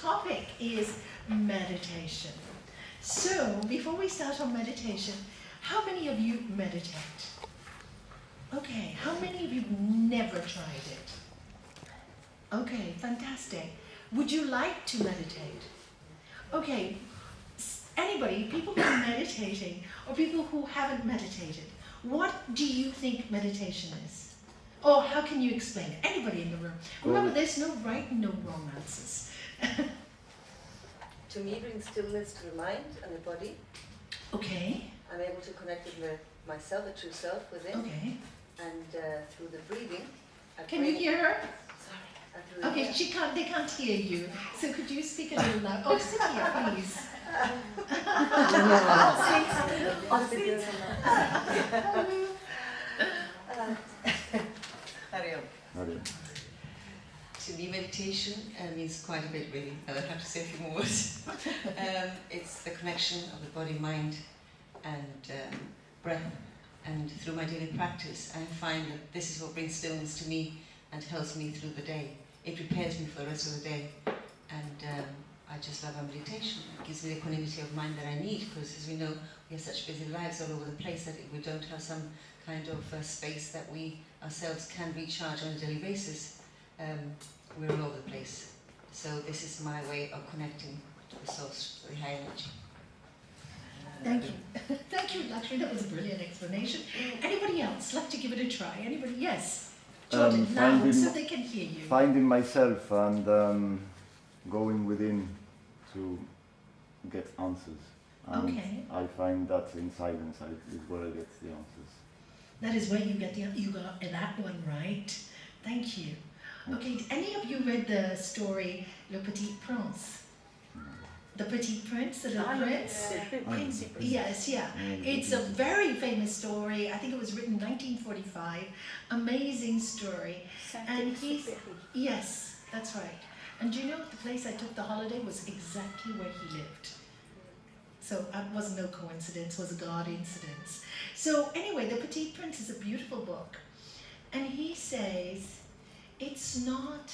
topic is meditation. So, before we start on meditation, how many of you meditate? Okay, how many of you never tried it? Okay, fantastic. Would you like to meditate? Okay, anybody, people who are meditating or people who haven't meditated, what do you think meditation is? Or how can you explain it? Anybody in the room? Remember, there's no right and no wrong answers. To me, brings stillness to the mind and the body. Okay. I'm able to connect with myself, the true self within. Okay. And through the breathing. Can you hear her? Sorry. Okay, they can't hear you. So could you speak a little loud? Oh, sit here, please. To me, meditation means quite a bit, really. I don't have to say a few more words. It's the connection of the body, mind, and breath. And through my daily practice, I find that this is what brings stillness to me and helps me through the day. It prepares me for the rest of the day. And I just love our meditation. It gives me the equanimity of mind that I need, because as we know, we have such busy lives all over the place that if we don't have some kind of space that we ourselves can recharge on a daily basis, we're all over the place. So this is my way of connecting to the source, to the high energy. Thank you. Thank you, Lakshmi. That was a brilliant explanation. Anybody else like to give it a try? Anybody? Yes. Jordan, loud so they can hear you. Finding myself and going within to get answers. And okay. I find that in silence is where I get the answers. That is where you get you got that one right. Thank you. Okay, did any of you read the story Le Petit Prince? The Petit Prince, the Little Prince? Yes, yeah. It's a very famous story. I think it was written in 1945. Amazing story. And he's, yes, that's right. And do you know the place I took the holiday was exactly where he lived. So it was no coincidence, it was a God incidence. So anyway, The Petit Prince is a beautiful book. And he says, it's not,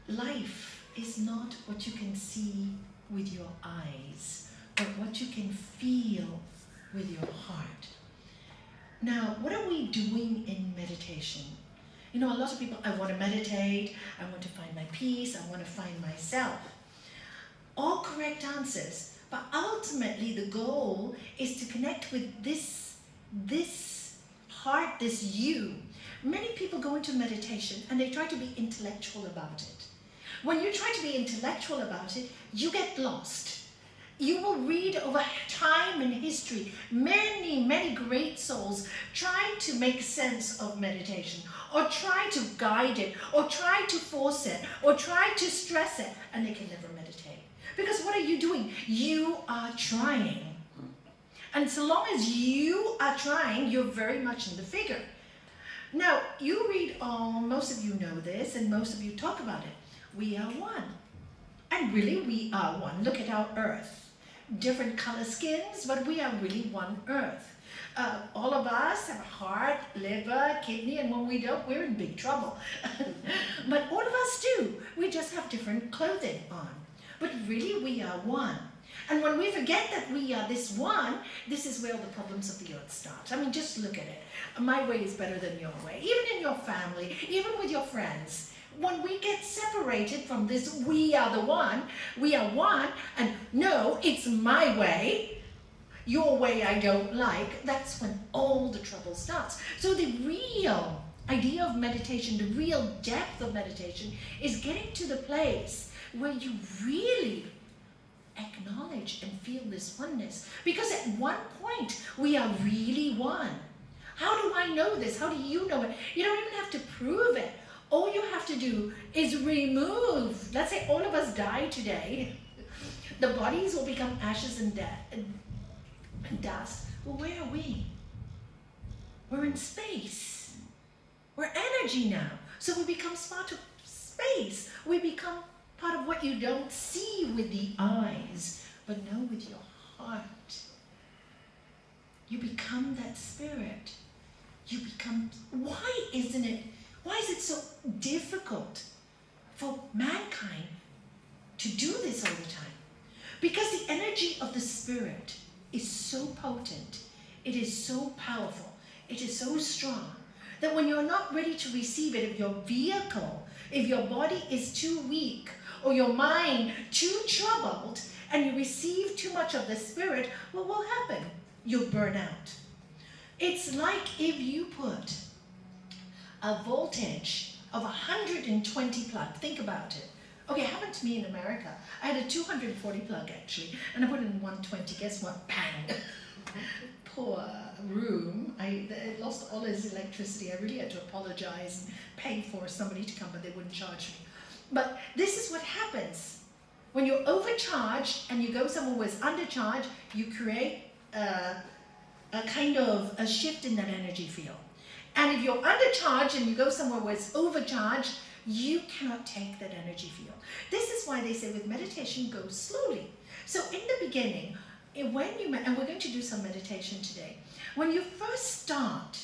life is not what you can see with your eyes, but what you can feel with your heart. Now, what are we doing in meditation? You know, a lot of people, I want to meditate, I want to find my peace, I want to find myself. All correct answers, but ultimately the goal is to connect with this heart, this you. Many people go into meditation and they try to be intellectual about it. When you try to be intellectual about it, you get lost. You will read over time and history, many great souls try to make sense of meditation, or try to guide it, or try to force it, or try to stress it, and they can never meditate. Because what are you doing? You are trying. And so long as you are trying, you're very much in the figure. Now, you read, most of you know this, and most of you talk about it. We are one. And really, we are one. Look at our earth. Different color skins, but we are really one earth. All of us have a heart, liver, kidney, and when we don't, we're in big trouble. But all of us do. We just have different clothing on. But really, we are one. And when we forget that we are this one, this is where all the problems of the earth start. I mean, just look at it. My way is better than your way. Even in your family, even with your friends. When we get separated from this, we are the one, we are one, and no, it's my way, your way I don't like, that's when all the trouble starts. So the real idea of meditation, the real depth of meditation, is getting to the place where you really acknowledge and feel this oneness. Because at one point, we are really one. How do I know this? How do you know it? You don't even have to prove it. All you have to do is remove, let's say all of us die today, the bodies will become ashes and dust. Well, where are we? We're in space. We're energy now. So we become part of space. We become part of what you don't see with the eyes, but know with your heart. You become that spirit. You become, why is it so difficult for mankind to do this all the time. Because the energy of the Spirit is so potent, it is so powerful, it is so strong, that when you're not ready to receive it, if your vehicle, if your body is too weak, or your mind too troubled, and you receive too much of the Spirit, what will happen? You'll burn out. It's like if you put a voltage of 120 plug. Think about it. Okay, it happened to me in America. I had a 240 plug actually, and I put it in 120. Guess what? Bang! Poor room. It lost all its electricity. I really had to apologize and pay for somebody to come, but they wouldn't charge me. But this is what happens. When you're overcharged and you go somewhere where it's undercharged, you create a kind of a shift in that energy field. And if you're undercharged and you go somewhere where it's overcharged, you cannot take that energy field. This is why they say with meditation, go slowly. So in the beginning, when you, and we're going to do some meditation today, when you first start,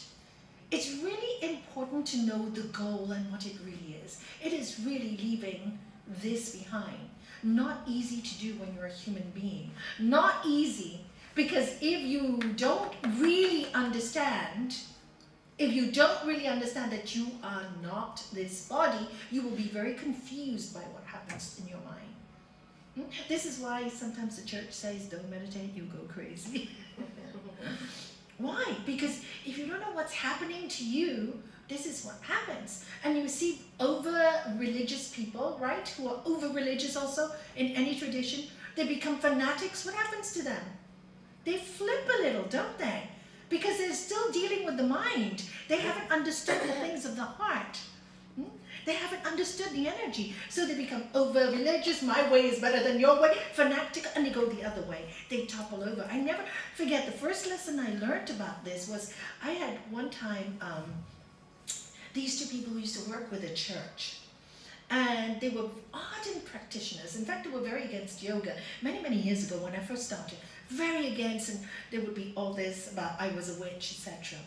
it's really important to know the goal and what it really is. It is really leaving this behind. Not easy to do when you're a human being. Not easy, because if you don't really understand, that you are not this body, you will be very confused by what happens in your mind. This is why sometimes the church says, don't meditate, you go crazy. Why? Because if you don't know what's happening to you, this is what happens. And you see over-religious people, right, who are over-religious also in any tradition, they become fanatics. What happens to them? They flip a little, don't they? Because they're still dealing with the mind. They haven't understood the things of the heart. They haven't understood the energy. So they become over-religious, my way is better than your way, fanatical, and they go the other way. They topple over. I never forget, the first lesson I learned about this was, I had one time, these two people who used to work with a church. And they were ardent practitioners. In fact, they were very against yoga. Many, many years ago when I first started. Very against, and there would be all this about I was a witch, etc.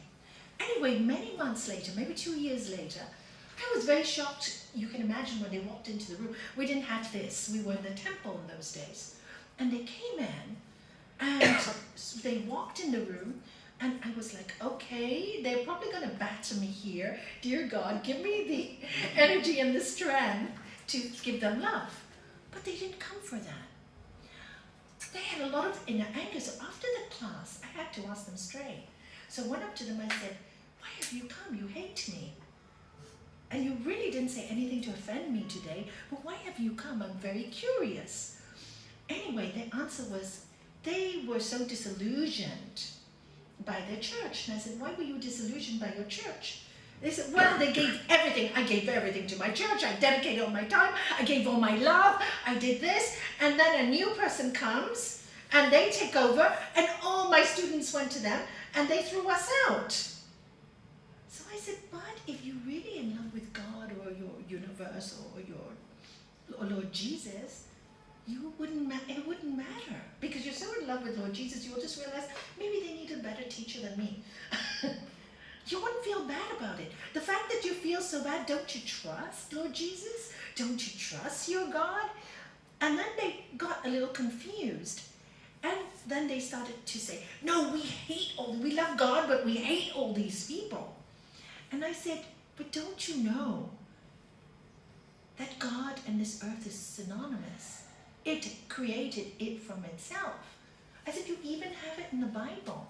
Anyway, many months later, maybe 2 years later, I was very shocked. You can imagine when they walked into the room. We didn't have this. We were in the temple in those days. And they came in, and they walked in the room, and I was like, okay, they're probably going to batter me here. Dear God, give me the energy and the strength to give them love. But they didn't come for that. They had a lot of inner anger. So after the class, I had to ask them straight. So I went up to them and I said, why have you come? You hate me. And you really didn't say anything to offend me today, but why have you come? I'm very curious. Anyway, the answer was, they were so disillusioned by their church. And I said, why were you disillusioned by your church? They said, well, they gave everything. I gave everything to my church. I dedicated all my time. I gave all my love. I did this. And then a new person comes and they take over and all my students went to them and they threw us out. So I said, but if you're really in love with God or your universe or Lord Jesus, it wouldn't matter. Because you're so in love with Lord Jesus, you'll just realize maybe they need a better teacher than me. You wouldn't feel bad about it. The fact that you feel so bad, don't you trust Lord Jesus? Don't you trust your God? And then they got a little confused. And then they started to say, no, we love God, but we hate all these people. And I said, but don't you know that God and this earth is synonymous? It created it from itself. I said, you even have it in the Bible.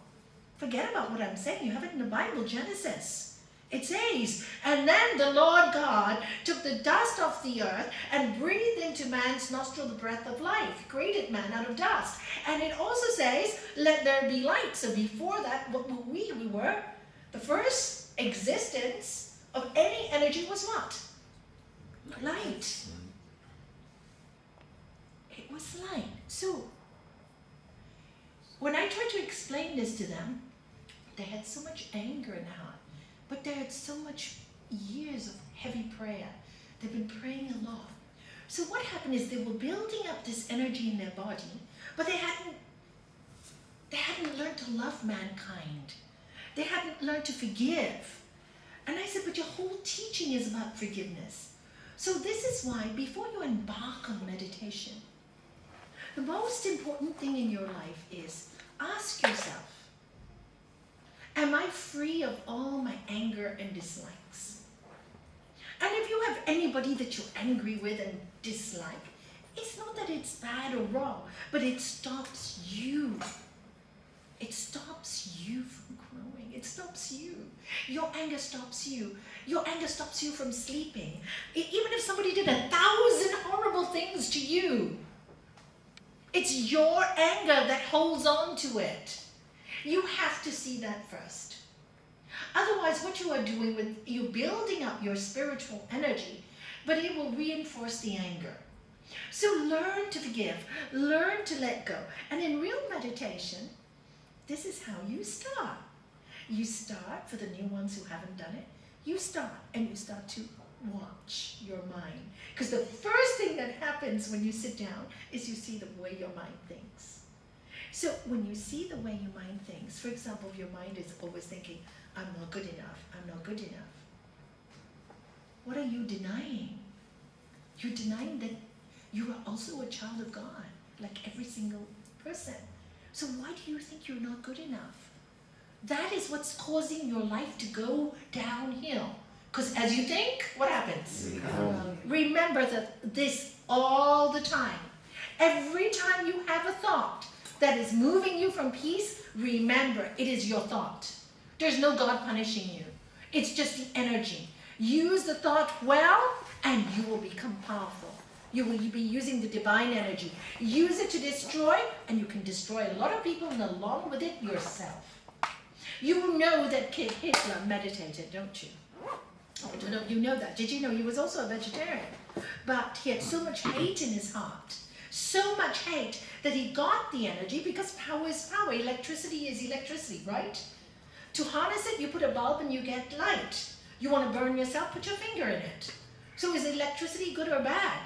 Forget about what I'm saying. You have it in the Bible, Genesis. It says, and then the Lord God took the dust off the earth and breathed into man's nostril the breath of life. He created man out of dust. And it also says, let there be light. So before that, what were we? We were, the first existence of any energy was what? Light. It was light. So, when I tried to explain this to them, they had so much anger in their heart, but they had so much years of heavy prayer. They've been praying a lot. So what happened is they were building up this energy in their body, but they hadn't learned to love mankind. They hadn't learned to forgive. And I said, but your whole teaching is about forgiveness. So this is why before you embark on meditation, the most important thing in your life is ask yourself, am I free of all my anger and dislikes? And if you have anybody that you're angry with and dislike, it's not that it's bad or wrong, but it stops you. It stops you from growing. It stops you. Your anger stops you. Your anger stops you from sleeping. Even if somebody did 1,000 horrible things to you, it's your anger that holds on to it. You have to see that first. Otherwise, what you are doing with, you're building up your spiritual energy, but it will reinforce the anger. So learn to forgive, learn to let go. And in real meditation, this is how you start. You start, for the new ones who haven't done it, you start and you start to watch your mind. Because the first thing that happens when you sit down is you see the way your mind thinks. So when you see the way your mind thinks, for example, if your mind is always thinking, I'm not good enough, I'm not good enough. What are you denying? You're denying that you are also a child of God, like every single person. So why do you think you're not good enough? That is what's causing your life to go downhill. Because as you think, what happens? Remember that this all the time. Every time you have a thought that is moving you from peace, remember, it is your thought. There's no God punishing you. It's just the energy. Use the thought well, and you will become powerful. You will be using the divine energy. Use it to destroy, and you can destroy a lot of people, and along with it, yourself. You know that Kid Hitler meditated, don't you? I don't know if you know that. Did you know he was also a vegetarian? But he had so much hate in his heart, so much hate, that he got the energy, because power is power. Electricity is electricity, right? To harness it, you put a bulb and you get light. You want to burn yourself, put your finger in it. So is electricity good or bad?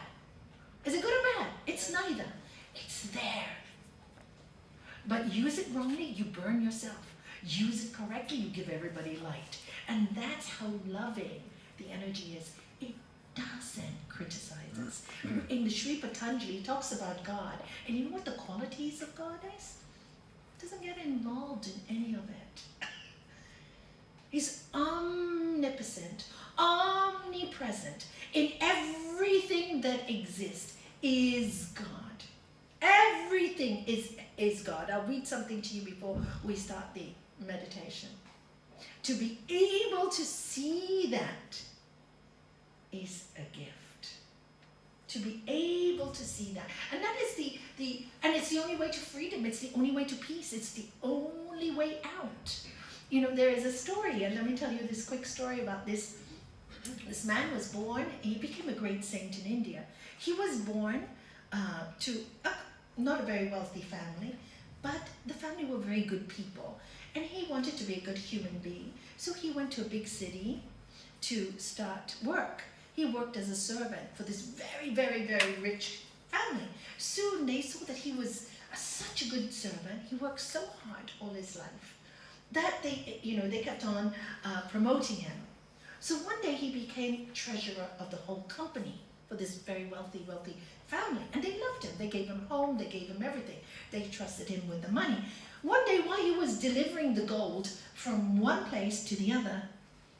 Is it good or bad? It's neither. It's there. But use it wrongly, you burn yourself. Use it correctly, you give everybody light. And that's how loving the energy is. It doesn't criticize us. In the Sri Patanjali, he talks about God. And you know what the qualities of God is? Doesn't get involved in any of it. He's omnipotent, omnipresent. In everything that exists is God. Everything is God. I'll read something to you before we start the meditation. To be able to see that is a gift. To be able to see that. And that is and it's the only way to freedom. It's the only way to peace. It's the only way out. You know, there is a story, and let me tell you this quick story about this. This man was born, he became a great saint in India. He was born to not a very wealthy family, but the family were very good people. And he wanted to be a good human being. So he went to a big city to start work. He worked as a servant for this very, very, very rich family. Soon they saw that he was such a good servant. He worked so hard all his life that they kept on promoting him. So one day he became treasurer of the whole company for this very wealthy family. And they loved him. They gave him home, they gave him everything. They trusted him with the money. One day while he was delivering the gold from one place to the other,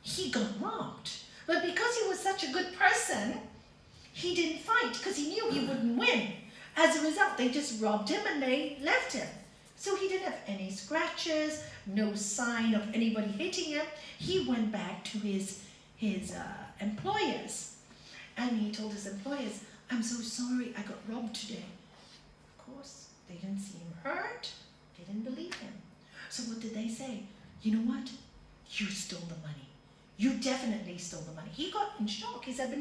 he got robbed. But because he was such a good person, he didn't fight because he knew he wouldn't win. As a result, they just robbed him and they left him. So he didn't have any scratches, no sign of anybody hitting him. He went back to his employers. And he told his employers, I'm so sorry, I got robbed today. Of course, they didn't see him hurt. They didn't believe him. So what did they say? You know what? You stole the money. You definitely stole the money. He got in shock. He said,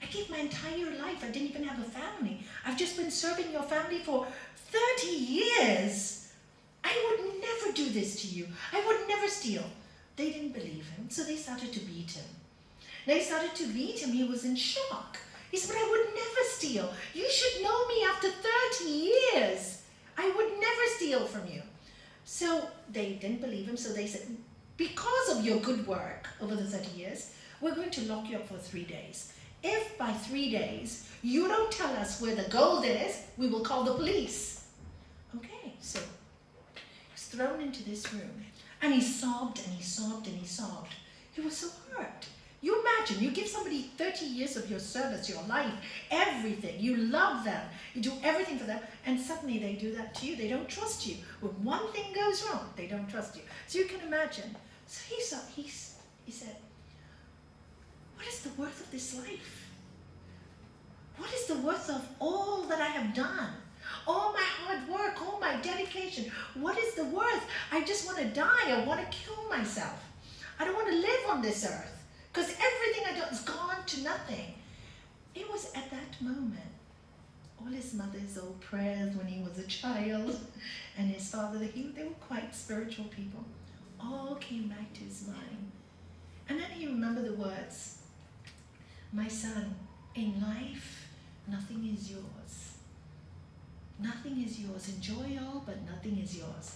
I gave my entire life. I didn't even have a family. I've just been serving your family for 30 years. I would never do this to you. I would never steal. They didn't believe him, so they started to beat him. They started to beat him. He was in shock. He said, but I would never steal. You should know me after 30 years. I would never steal from you. So they didn't believe him, so they said, because of your good work over the 30 years, we're going to lock you up for 3 days. If by 3 days you don't tell us where the gold is, we will call the police. Okay, so he was thrown into this room, and he sobbed and he sobbed and he sobbed. He was so hurt. You imagine, you give somebody 30 years of your service, your life, everything. You love them. You do everything for them. And suddenly they do that to you. They don't trust you. When one thing goes wrong, they don't trust you. So you can imagine. So he said, what is the worth of this life? What is the worth of all that I have done? All my hard work, all my dedication. What is the worth? I just want to die. I want to kill myself. I don't want to live on this earth. Because everything I do has gone to nothing. It was at that moment, all his mother's old prayers when he was a child, and his father, they were quite spiritual people, all came back to his mind. And then he remembered the words, my son, in life, nothing is yours. Nothing is yours. Enjoy all, but nothing is yours.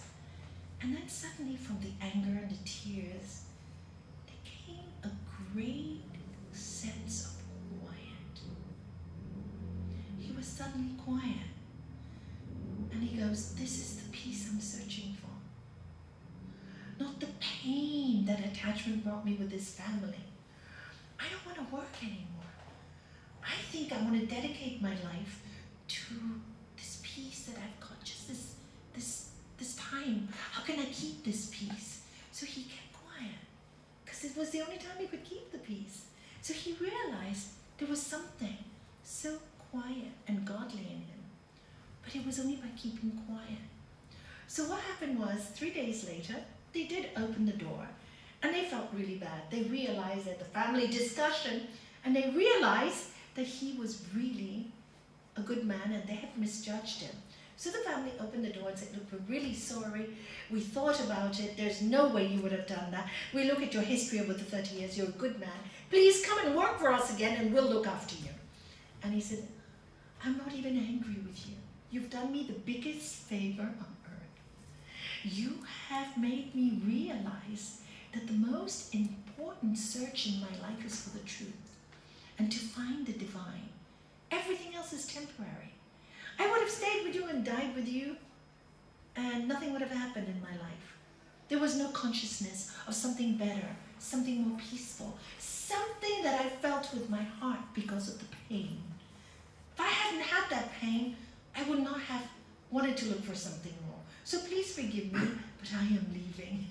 And then suddenly from the anger and the tears, there came a great sense of quiet. He was suddenly quiet. And he goes, this is the peace I'm searching for. Not the pain that attachment brought me with this family. I don't want to work anymore. I think I want to dedicate my life to this peace that I've got, just this time. How can I keep this peace? So he kept quiet, because it was the only time he could keep the peace. So he realized there was something so quiet and godly in him, but it was only by keeping quiet. So what happened was, 3 days later, they did open the door, and they felt really bad. They realized that the family discussion, and they realized that he was really a good man and they had misjudged him. So the family opened the door and said, look, we're really sorry. We thought about it. There's no way you would have done that. We look at your history over the 30 years. You're a good man. Please come and work for us again and we'll look after you. And he said, I'm not even angry with you. You've done me the biggest favor on earth. You have made me realize that the most important search in my life is for the truth and to find the divine. Everything else is temporary. I would have stayed with you and died with you, and nothing would have happened in my life. There was no consciousness of something better, something more peaceful, something that I felt with my heart because of the pain. If I hadn't had that pain, I would not have wanted to look for something more. So please forgive me, but I am leaving.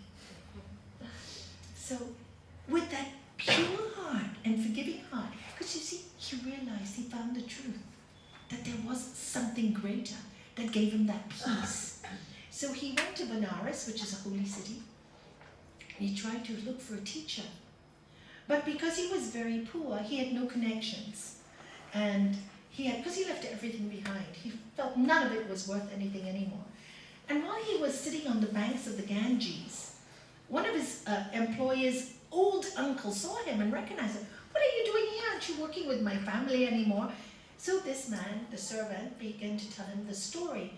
So with that pure heart and forgiving heart, because you see, he realized, he found the truth, that there was something greater that gave him that peace. So he went to Benares, which is a holy city, and he tried to look for a teacher. But because he was very poor, he had no connections. And because he left everything behind, he felt none of it was worth anything anymore. And while he was sitting on the banks of the Ganges, one of his employers' old uncle saw him and recognized him. What are you doing here? Aren't you working with my family anymore? So this man, the servant, began to tell him the story.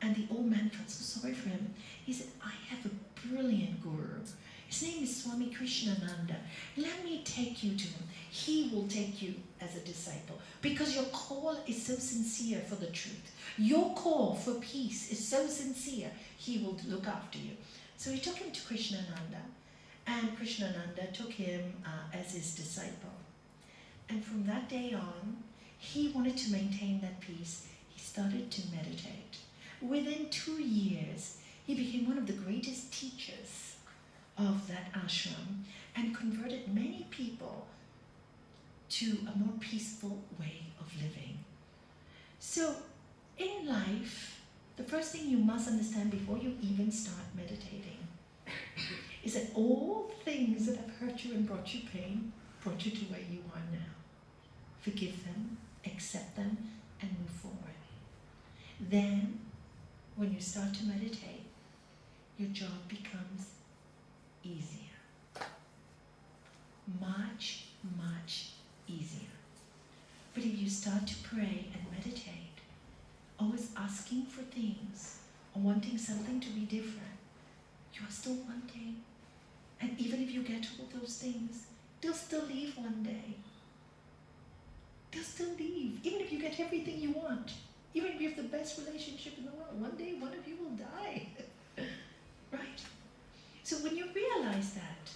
And the old man felt so sorry for him. He said, I have a brilliant guru. His name is Swami Krishnananda. Let me take you to him. He will take you as a disciple because your call is so sincere for the truth. Your call for peace is so sincere. He will look after you. So he took him to Krishnananda, and Krishnananda took him as his disciple. And from that day on, he wanted to maintain that peace. He started to meditate. Within 2 years, he became one of the greatest teachers of that ashram and converted many people to a more peaceful way of living. So in life, the first thing you must understand before you even start meditating is that all things that have hurt you and brought you pain brought you to where you are now. Forgive them, accept them, and move forward. Then, when you start to meditate, your job becomes easier. Much, much easier. But if you start to pray and meditate, always asking for things or wanting something to be different, you are still wanting. And even if you get all those things, they'll still leave one day. they'll still leave. Even if you get everything you want, even if you have the best relationship in the world, one day one of you will die. Right? So when you realize that,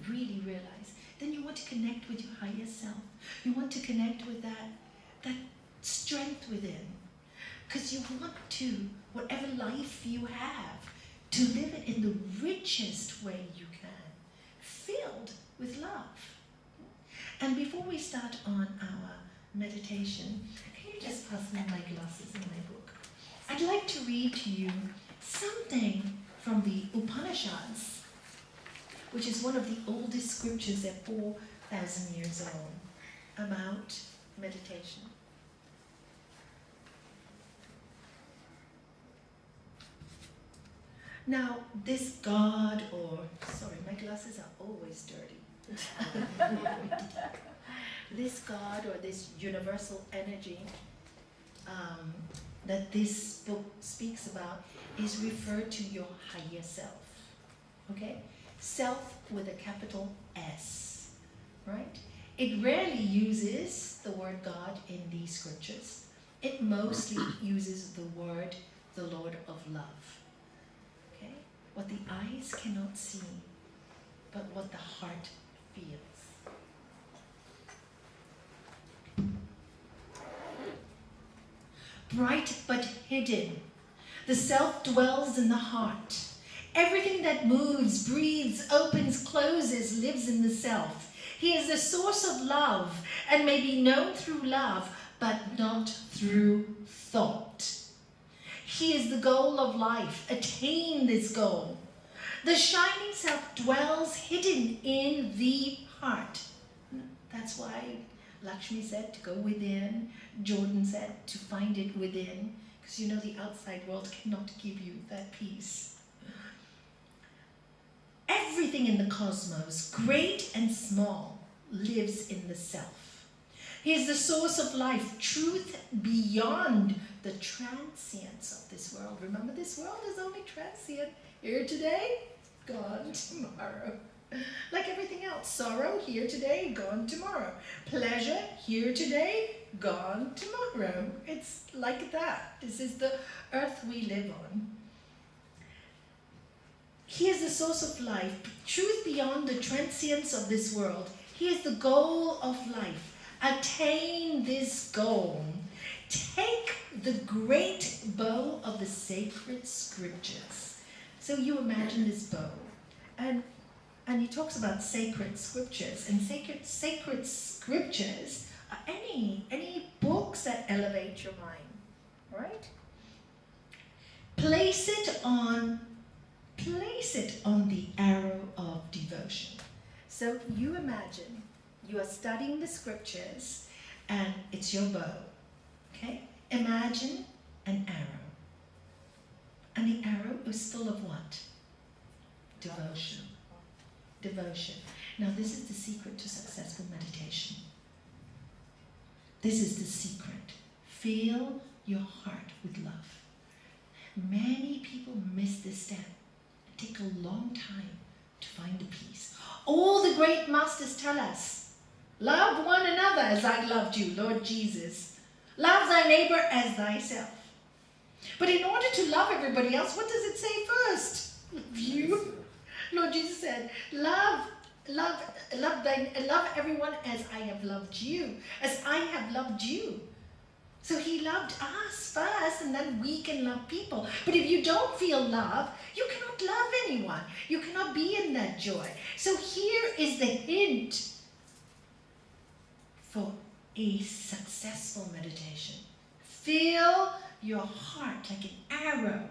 really realize, then you want to connect with your higher self. You want to connect with that strength within. Because you want to, whatever life you have, to live it in the richest way you can, filled with love. And before we start on our meditation, can you just pass me my glasses and my book? I'd like to read to you something from the Upanishads, which is one of the oldest scriptures, they're 4,000 years old, about meditation. Now, this God, sorry, my glasses are always dirty. This God or this universal energy that this book speaks about is referred to your higher self. Okay? Self with a capital S. Right? It rarely uses the word God in these scriptures. It mostly uses the word the Lord of love. Okay? What the eyes cannot see, but what the heart feels. Bright but hidden, the self dwells in the heart. Everything that moves, breathes, opens, closes, lives in the self. He is the source of love and may be known through love, but not through thought. He is the goal of life. Attain this goal. The shining self dwells hidden in the heart. That's why Lakshmi said to go within. Jordan said to find it within. Because you know the outside world cannot give you that peace. Everything in the cosmos, great and small, lives in the self. He is the source of life, truth beyond the transience of this world. Remember, this world is only transient. Here today, gone tomorrow. Like everything else, sorrow here today, gone tomorrow. Pleasure here today, gone tomorrow. It's like that. This is the earth we live on. He is the source of life, truth beyond the transience of this world. He is the goal of life. Attain this goal. Take the great bow of the sacred scriptures. So you imagine this bow. And he talks about sacred scriptures. And sacred scriptures are any books that elevate your mind. Right? Place it on the arrow of devotion. So you imagine you are studying the scriptures and it's your bow. Okay? Imagine an arrow. And the arrow is full of what? Devotion. Devotion. Now this is the secret to successful meditation. This is the secret. Fill your heart with love. Many people miss this step. It takes a long time to find the peace. All the great masters tell us, love one another as I loved you, Lord Jesus. Love thy neighbor as thyself. But in order to love everybody else, what does it say first? You. Lord Jesus said, love everyone as I have loved you, as I have loved you. So he loved us first, and then we can love people. But if you don't feel love, you cannot love anyone. You cannot be in that joy. So here is the hint for a successful meditation. Fill your heart like an arrow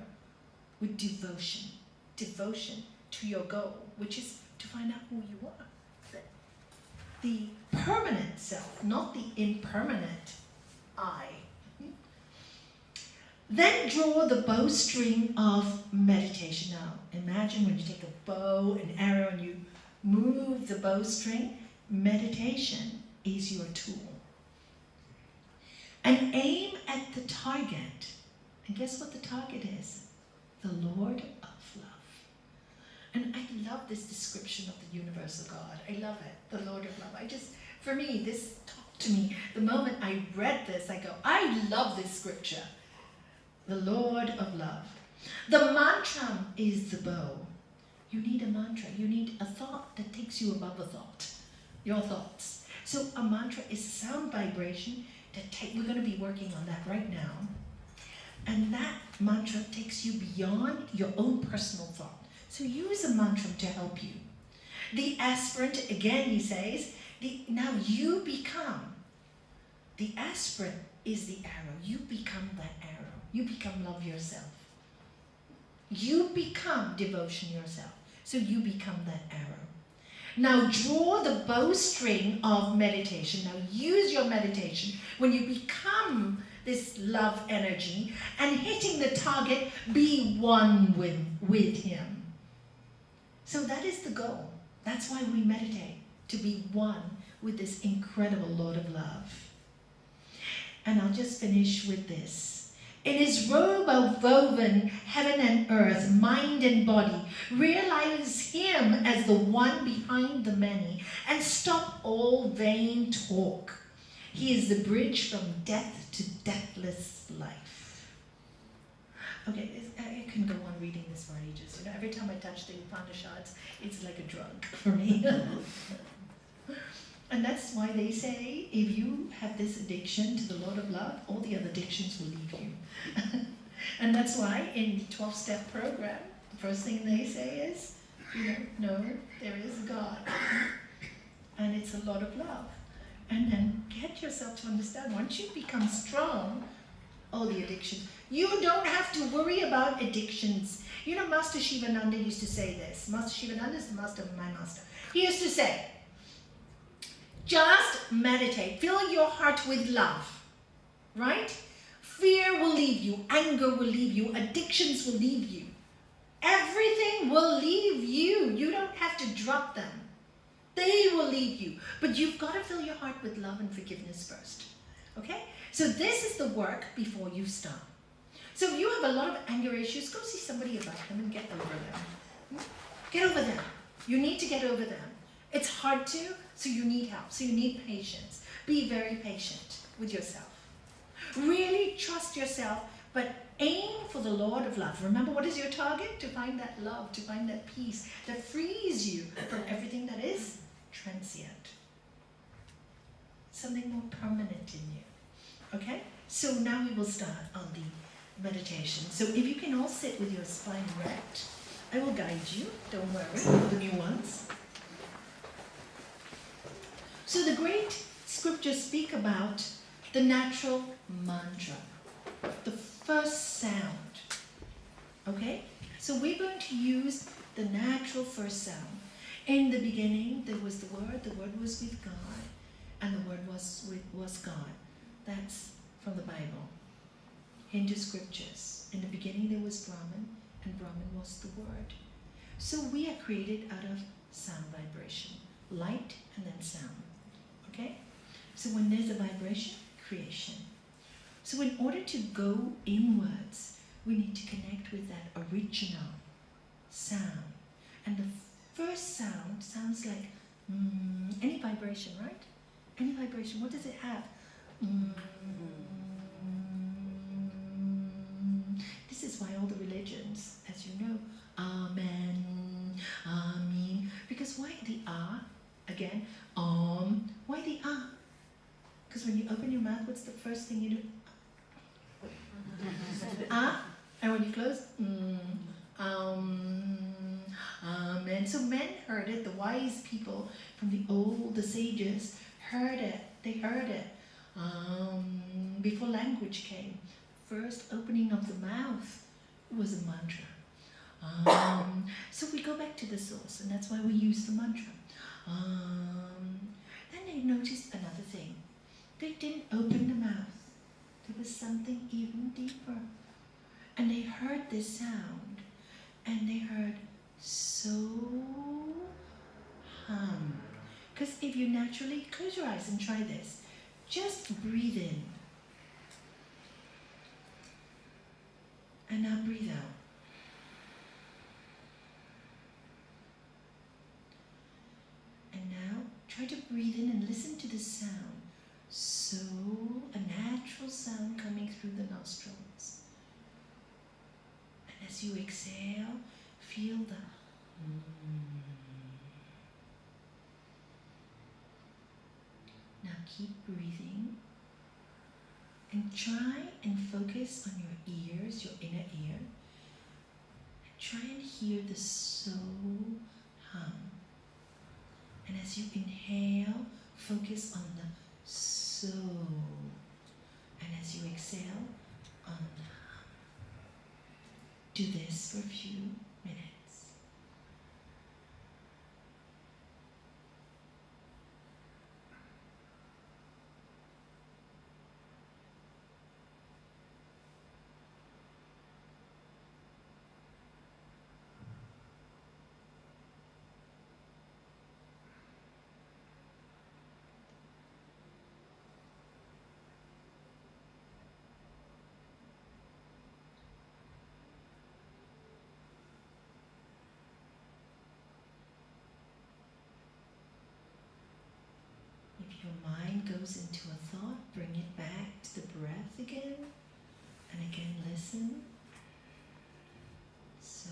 with devotion. Devotion to your goal, which is to find out who you are. The permanent self, not the impermanent I. Then draw the bowstring of meditation. Now, imagine when you take a bow, an arrow, and you move the bowstring. Meditation is your tool. And aim at the target. And guess what the target is? The Lord of love. And I love this description of the universal God. I love it, the Lord of love. For me, this to me. The moment I read this, I go, I love this scripture. The Lord of love. The mantra is the bow. You need a mantra. You need a thought that takes you above a thought. Your thoughts. So a mantra is sound vibration that we're going to be working on that right now. And that mantra takes you beyond your own personal thought. So use a mantra to help you. The aspirant, again he says, now you become. The aspirant is the arrow. You become that arrow. You become love yourself. You become devotion yourself. So you become that arrow. Now draw the bowstring of meditation. Now use your meditation when you become this love energy and hitting the target, be one with him. So that is the goal. That's why we meditate, to be one with this incredible Lord of love. And I'll just finish with this. In his robe of woven heaven and earth, mind and body, realize him as the one behind the many and stop all vain talk. He is the bridge from death to deathless life. Okay, I can go on reading this for ages. You know, every time I touch the Upanishads, it's like a drug for me. And that's why they say, if you have this addiction to the Lord of Love, all the other addictions will leave you. And that's why in the 12-step program, the first thing they say is, no, there is a God. And it's a lot of love. And then get yourself to understand, once you become strong, all the addictions, you don't have to worry about addictions. You know, Master Shivananda used to say this. Master Shivananda is the master of my master. He used to say, just meditate. Fill your heart with love, right? Fear will leave you. Anger will leave you. Addictions will leave you. Everything will leave you. You don't have to drop them. They will leave you. But you've got to fill your heart with love and forgiveness first. Okay? So this is the work before you start. So if you have a lot of anger issues, go see somebody about them and get over them. Get over them. You need to get over them. It's hard to, so you need help. So you need patience. Be very patient with yourself. Really trust yourself, but aim for the Lord of love. Remember, what is your target? To find that love, to find that peace that frees you from everything that is transient. Something more permanent in you. Okay? So now we will start on the meditation. So if you can all sit with your spine erect, I will guide you. Don't worry, the new ones. So the great scriptures speak about the natural mantra, the first sound. Okay? So we're going to use the natural first sound. In the beginning, there was the Word was with God, and the Word was God. That's from the Bible. Hindu scriptures. In the beginning, there was Brahman, and Brahman was the Word. So we are created out of sound vibration, light and then sound. Okay? So when there's a vibration, creation. So in order to go inwards, we need to connect with that original sound. And the first sound sounds like any vibration, right? Any vibration. What does it have? This is why all the religions, as you know, Amen, Amen. Because why the again, why the Because when you open your mouth, what's the first thing you do? And when you close, Amen. So men heard it, the wise people from the sages heard it. They heard it before language came. First opening of the mouth was a mantra. So we go back to the source, and that's why we use the mantra. Then they noticed another thing. They didn't open the mouth. There was something even deeper. And they heard this sound, and they heard so hum. Because if you naturally close your eyes and try this, just breathe in. And now breathe out. And now try to breathe in and listen to the sound. So, a natural sound coming through the nostrils. And as you exhale, feel the Now keep breathing and try and focus on your ears, your inner ear. And try and hear the so hum. And as you inhale, focus on the so. And as you exhale, on the hum. Do this for a few minutes. If your mind goes into a thought, bring it back to the breath again. And again, listen. So.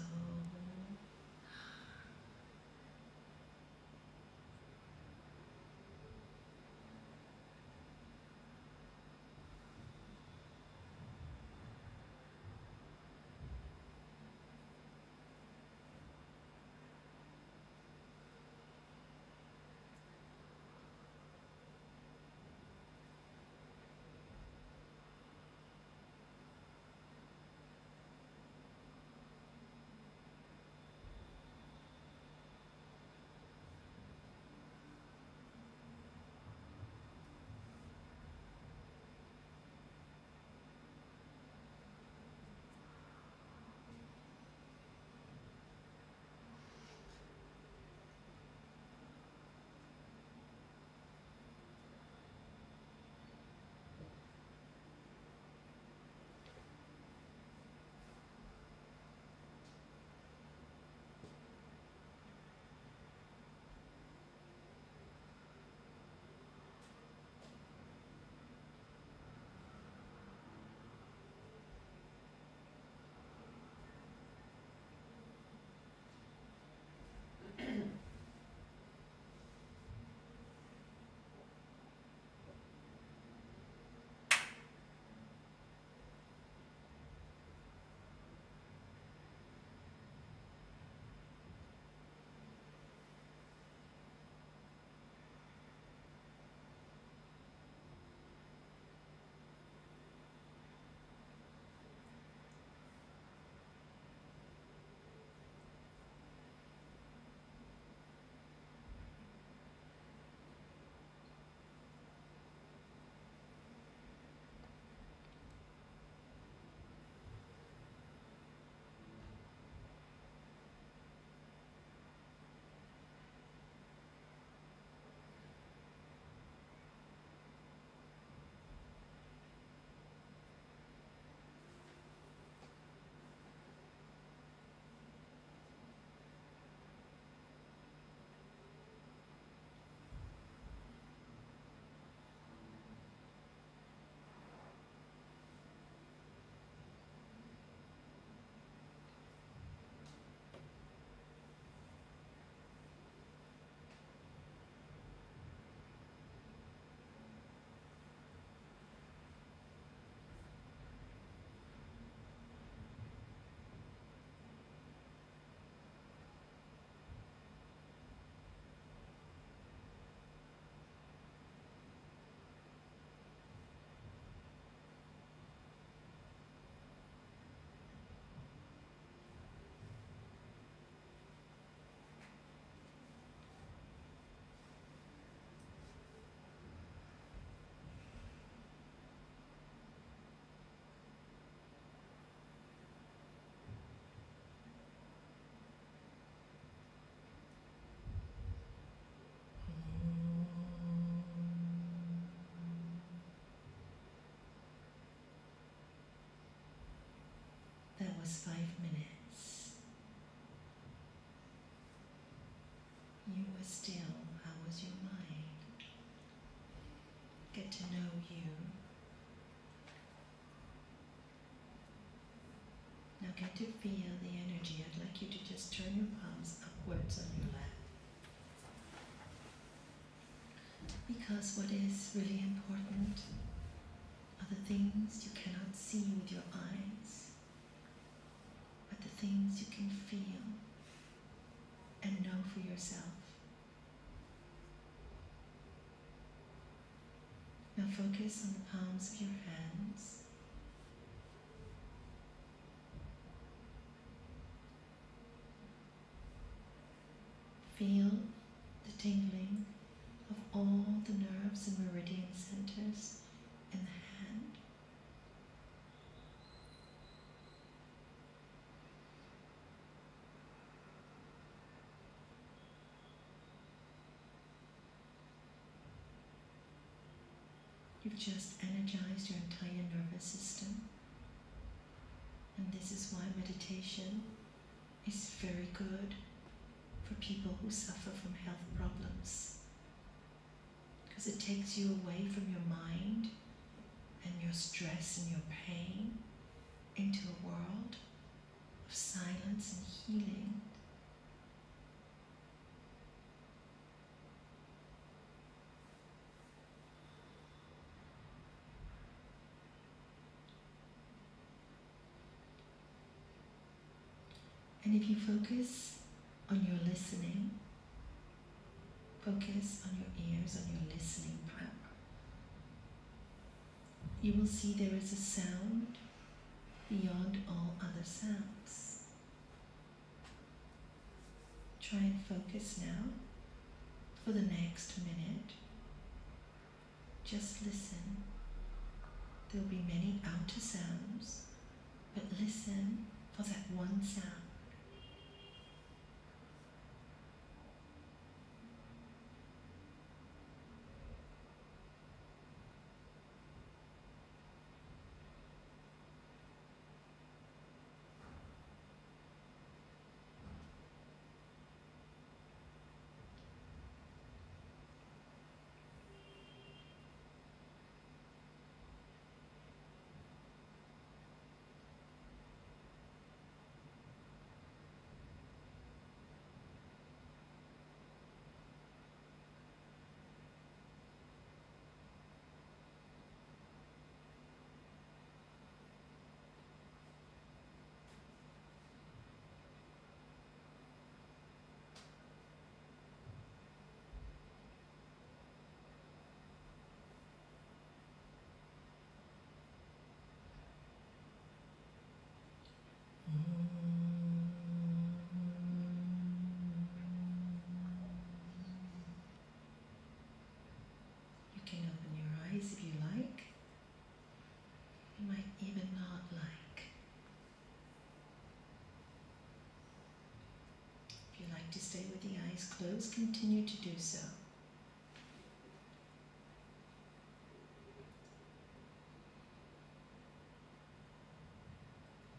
That was 5 minutes. You were still. How was your mind? Get to know get to feel the energy, I'd like you to just turn your palms upwards on your lap. Because what is really important are the things you cannot see with your eyes, but the things you can feel and know for yourself. Now focus on the palms of your hands. Feel the tingling of all the nerves and meridian centers in the hand. You've just energized your entire nervous system. And this is why meditation is very good for people who suffer from health problems. Because it takes you away from your mind and your stress and your pain into a world of silence and healing. And if you focus on your listening, focus on your ears, on your listening power, you will see there is a sound beyond all other sounds. Try and focus now for the next minute. Just listen. There will be many outer sounds, but listen for that one sound. You can open your eyes if you like. You might even not like. If you like to stay with the eyes closed, continue to do so.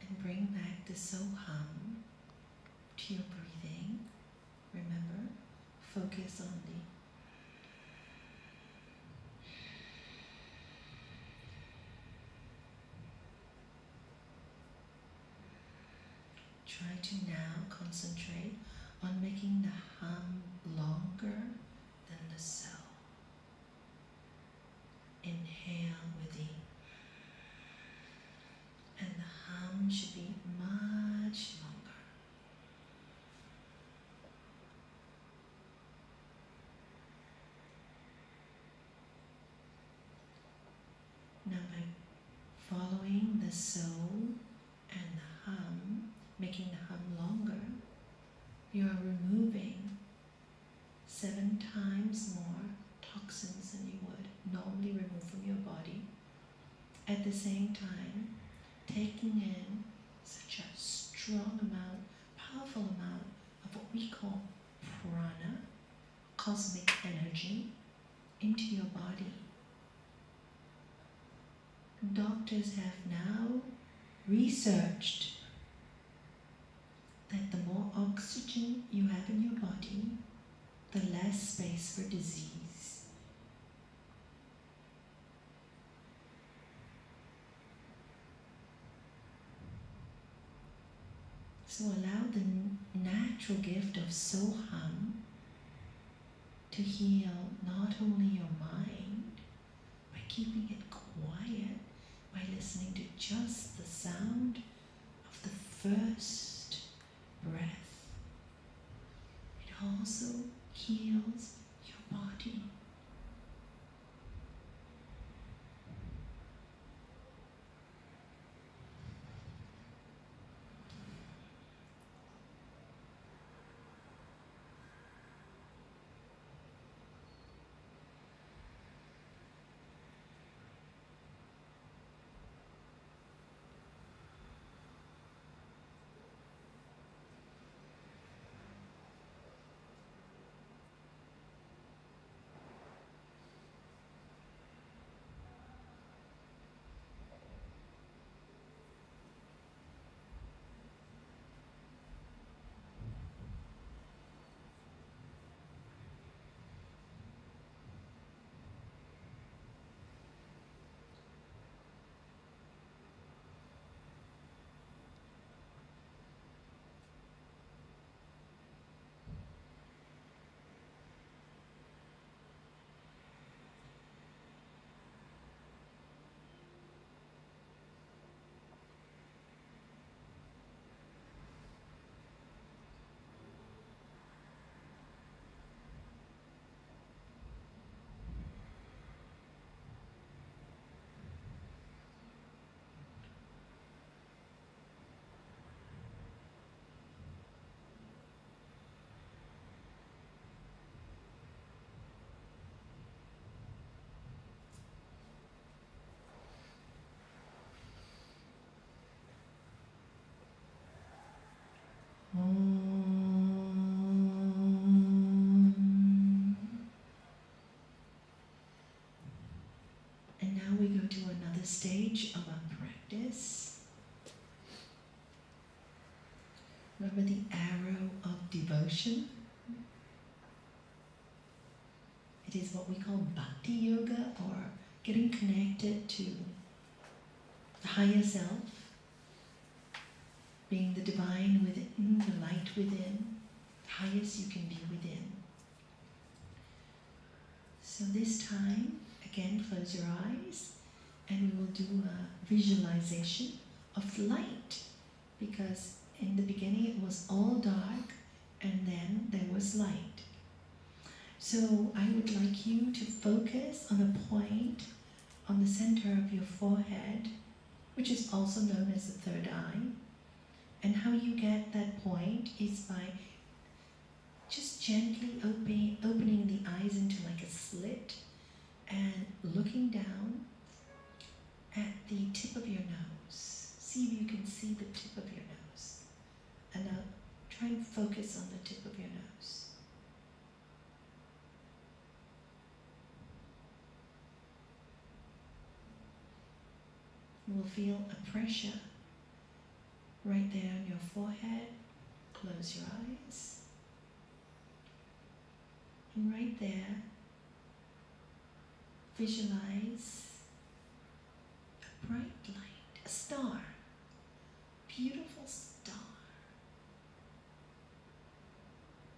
And bring back the so-hum to your breathing. Remember, focus on the try to now concentrate on making the hum longer than the so. Inhale with the, and the hum should be much longer. Now by following the so and the hum, making the hum longer, you are removing 7 times more toxins than you would normally remove from your body. At the same time, taking in such a strong amount, powerful amount of what we call prana, cosmic energy, into your body. Doctors have now researched that the more oxygen you have in your body, the less space for disease. So allow the natural gift of Soham to heal not only your mind by keeping it quiet, by listening to just the sound of the first breath. It also heals your body. And now we go to another stage of our practice. Remember the arrow of devotion? It is what we call bhakti yoga, or getting connected to the higher self, being the divine within, the light within, the highest you can be within. So this time, again, close your eyes, and we will do a visualization of light, because in the beginning it was all dark, and then there was light. So I would like you to focus on a point on the center of your forehead, which is also known as the third eye. And how you get that point is by just gently opening the eyes into like a slit and looking down at the tip of your nose. See if you can see the tip of your nose. And now try and focus on the tip of your nose. You will feel a pressure right there on your forehead. Close your eyes. And right there, visualize a bright light, a star, beautiful star.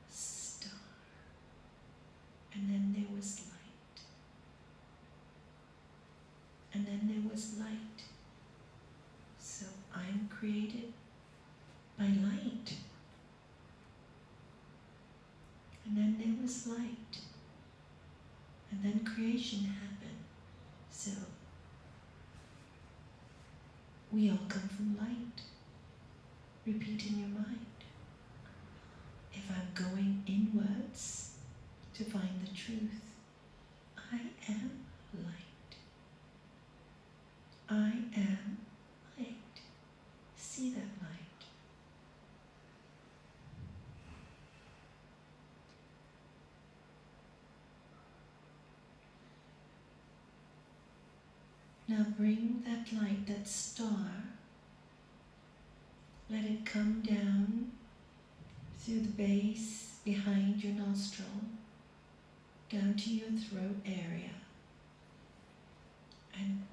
Star. And then there was light. And then there was light. So I'm created by light. And then there was light. And then creation happened. So we all come from light. Repeat in your mind. If I'm going inwards to find the truth, I am light. I am light. See that light. Now bring that light, that star, let it come down through the base behind your nostril, down to your throat area, and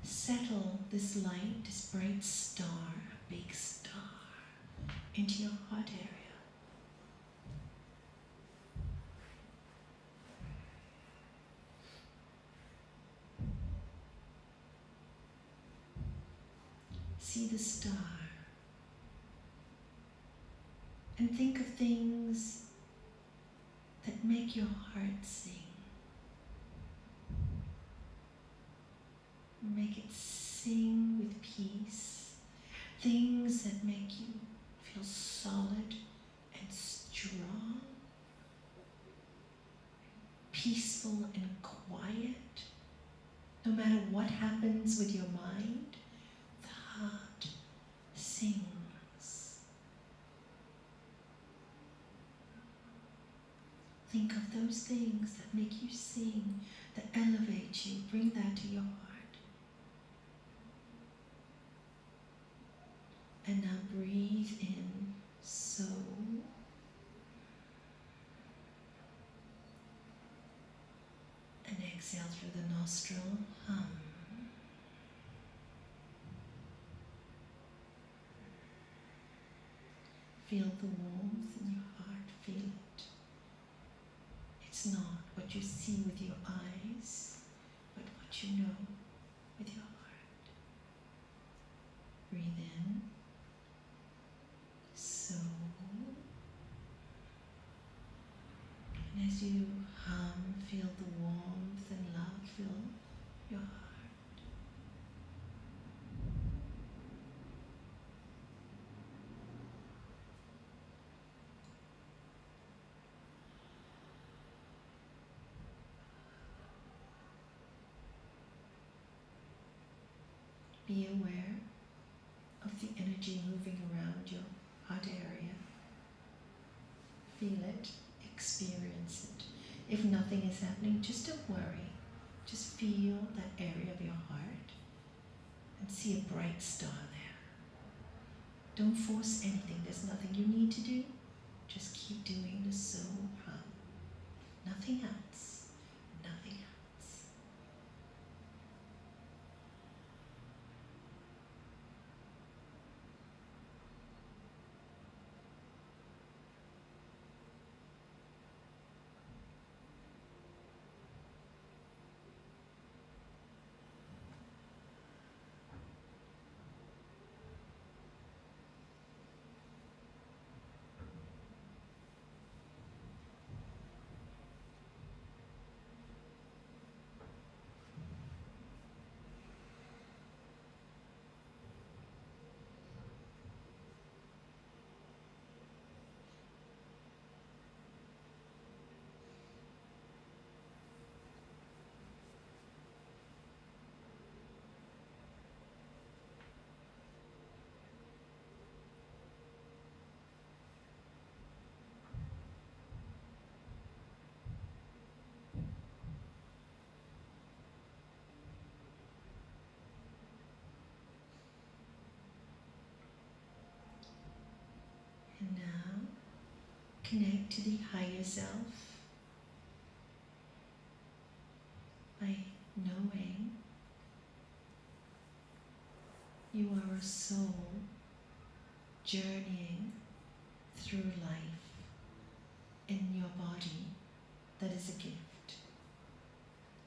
settle this light, this bright star, a big star, into your heart area. See the star and think of things that make your heart sing. Make it sing with peace. Things that make you feel solid and strong, peaceful and quiet. No matter what happens with your mind, the heart sings. Think of those things that make you sing, that elevate you. Bring that to your heart. And now breathe in so. And exhale through the nostril. Hum. Feel the warmth in your heart. Feel it. It's not what you see with your eyes, but what you know with your heart. Breathe in. So. And as you hum, feel the warmth and love fill your heart. Be aware of the energy moving around your heart area. Feel it, experience it. If nothing is happening, just don't worry. Just feel that area of your heart and see a bright star there. Don't force anything. There's nothing you need to do. Just keep doing the so hum. Nothing else. Nothing else. And now, connect to the higher self by knowing you are a soul journeying through life in your body that is a gift.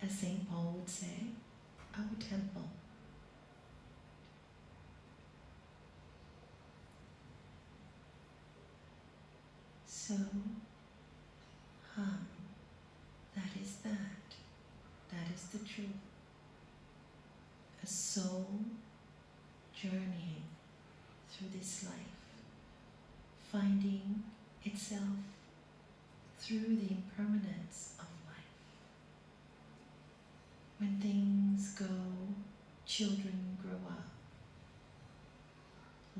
As St. Paul would say, our temple. So, hum, that is that. That is the truth. A soul journeying through this life, finding itself through the impermanence of life. When things go, children grow up,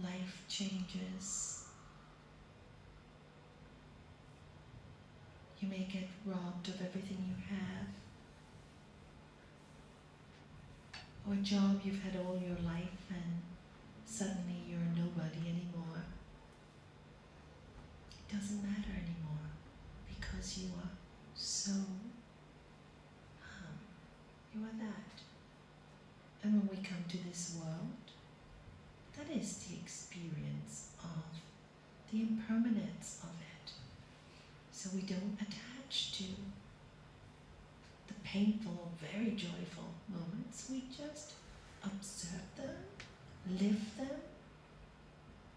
life changes. You may get robbed of everything you have, or a job you've had all your life and suddenly you're a nobody anymore. It doesn't matter anymore because you are so hum. You are that. And when we come to this world, that is the experience of the impermanence of it. So we don't attach to the painful or very joyful moments. We just observe them, live them,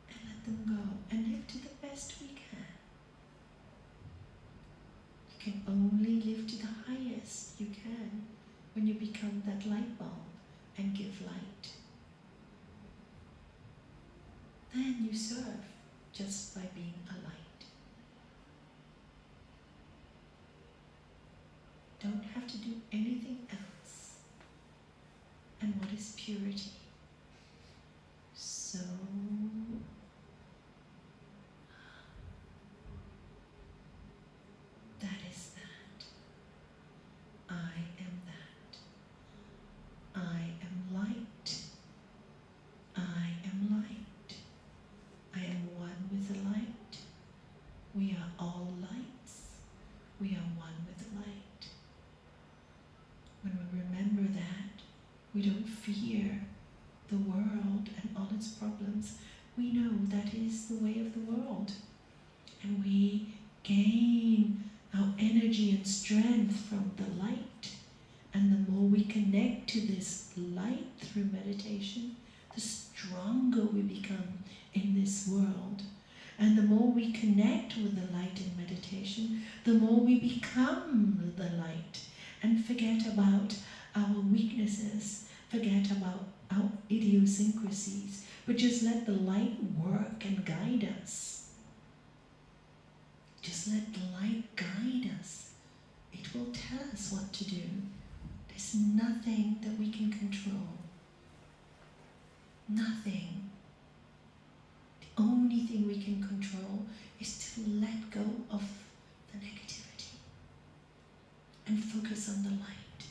and let them go, and live to the best we can. You can only live to the highest you can when you become that light bulb and give light. Then you serve just by being a light. Don't have to do anything else. And what is purity? So that is that. I am that. I am light. I am light. I am one with the light. We are all lights. We are one with the light. When we remember that, we don't fear the world and all its problems. We know that is the way of the world. And we gain our energy and strength from the light. And the more we connect to this light through meditation, the stronger we become in this world. And the more we connect with the light in meditation, the more we become the light and forget about our weaknesses, forget about our idiosyncrasies, but just let the light work and guide us. Just let the light guide us. It will tell us what to do. There's nothing that we can control. Nothing. The only thing we can control is to let go of the negativity and focus on the light.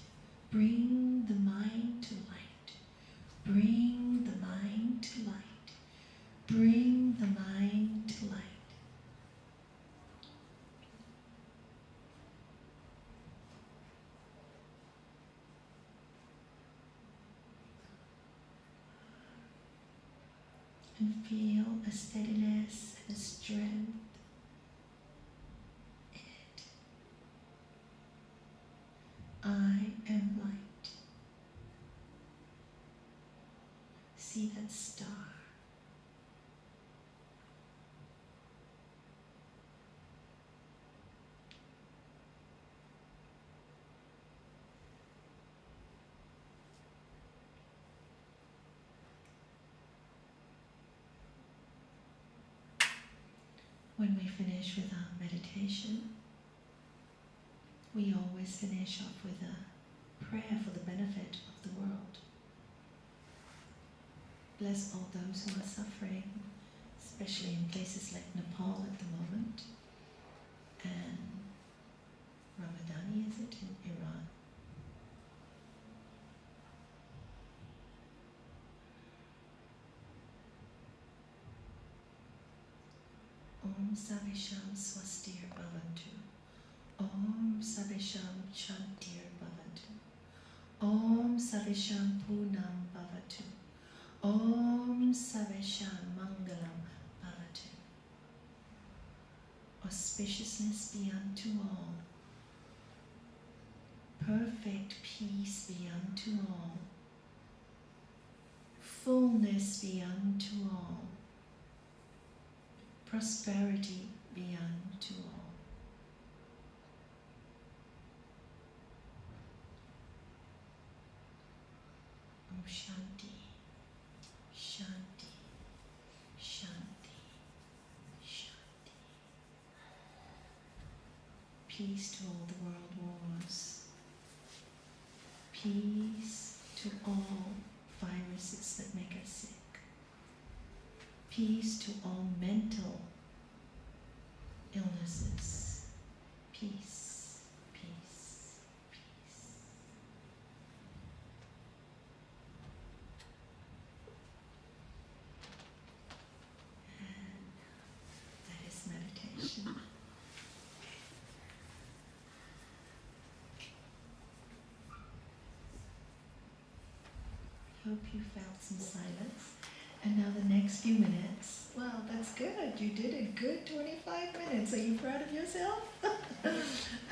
Bring the mind to light. Bring the mind to light. Bring the mind to light. And feel a steadiness and a strength in it. I am light. See that star. When we finish with our meditation, we always finish off with a prayer for the benefit of the world. Bless all those who are suffering, especially in places like Nepal at the moment, and Ramadani, is it, in Iran. Om Savisham Swastir Bhavantu. Om Savisham Shantir Bhavantu. Om Savisham Punam Bhavatu. Om Savisham Mangalam Bhavatu. Auspiciousness be unto all. Perfect peace be unto all. Fullness be unto all. Prosperity be unto all. Om Shanti, Shanti, Shanti, Shanti. Peace to all the world wars. Peace to all viruses that make us sick. Peace to all mental illnesses. Peace, peace, peace. And that is meditation. I hope you felt some silence. And now the next few minutes, Well, that's good. You did a good 25 minutes. Are you proud of yourself?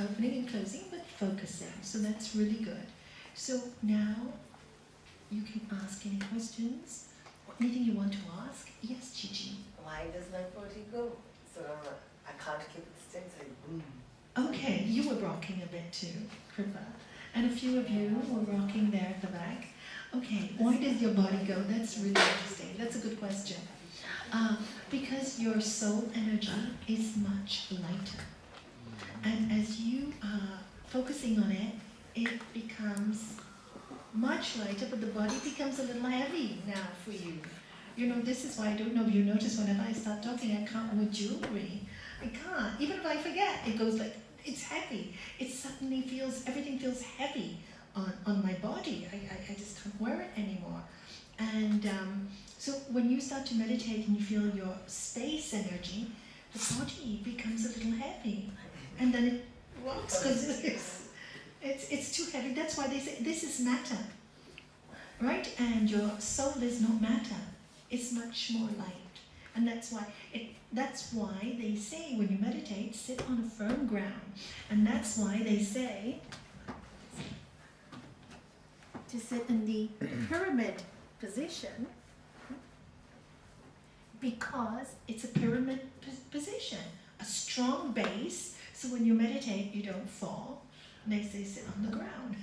Opening and closing, but focusing. So that's really good. So now you can ask any questions. Anything you want to ask? Yes, Gigi. Why does my body go? So I can't keep it still, so boom. Okay, you were rocking a bit too, Kripa. And a few of you were rocking there at the back. Okay, why does your body go? That's really interesting. That's a good question. Because your soul energy is much lighter. And as you are focusing on it, it becomes much lighter, but the body becomes a little heavy now for you. You know, this is why I don't know if you notice whenever I start talking, I can't with jewelry. I can't. Even if I forget, it goes like, it's heavy. It suddenly feels, everything feels heavy on my body. I just can't wear it anymore. And so when you start to meditate and you feel your space energy, the body becomes a little heavy. And then it rocks because it's too heavy. That's why they say this is matter, right? And your soul is not matter. It's much more light. And that's why they say when you meditate, sit on a firm ground. And that's why they say to sit in the pyramid position, because it's a pyramid position, a strong base, so when you meditate you don't fall. And they say sit on the ground.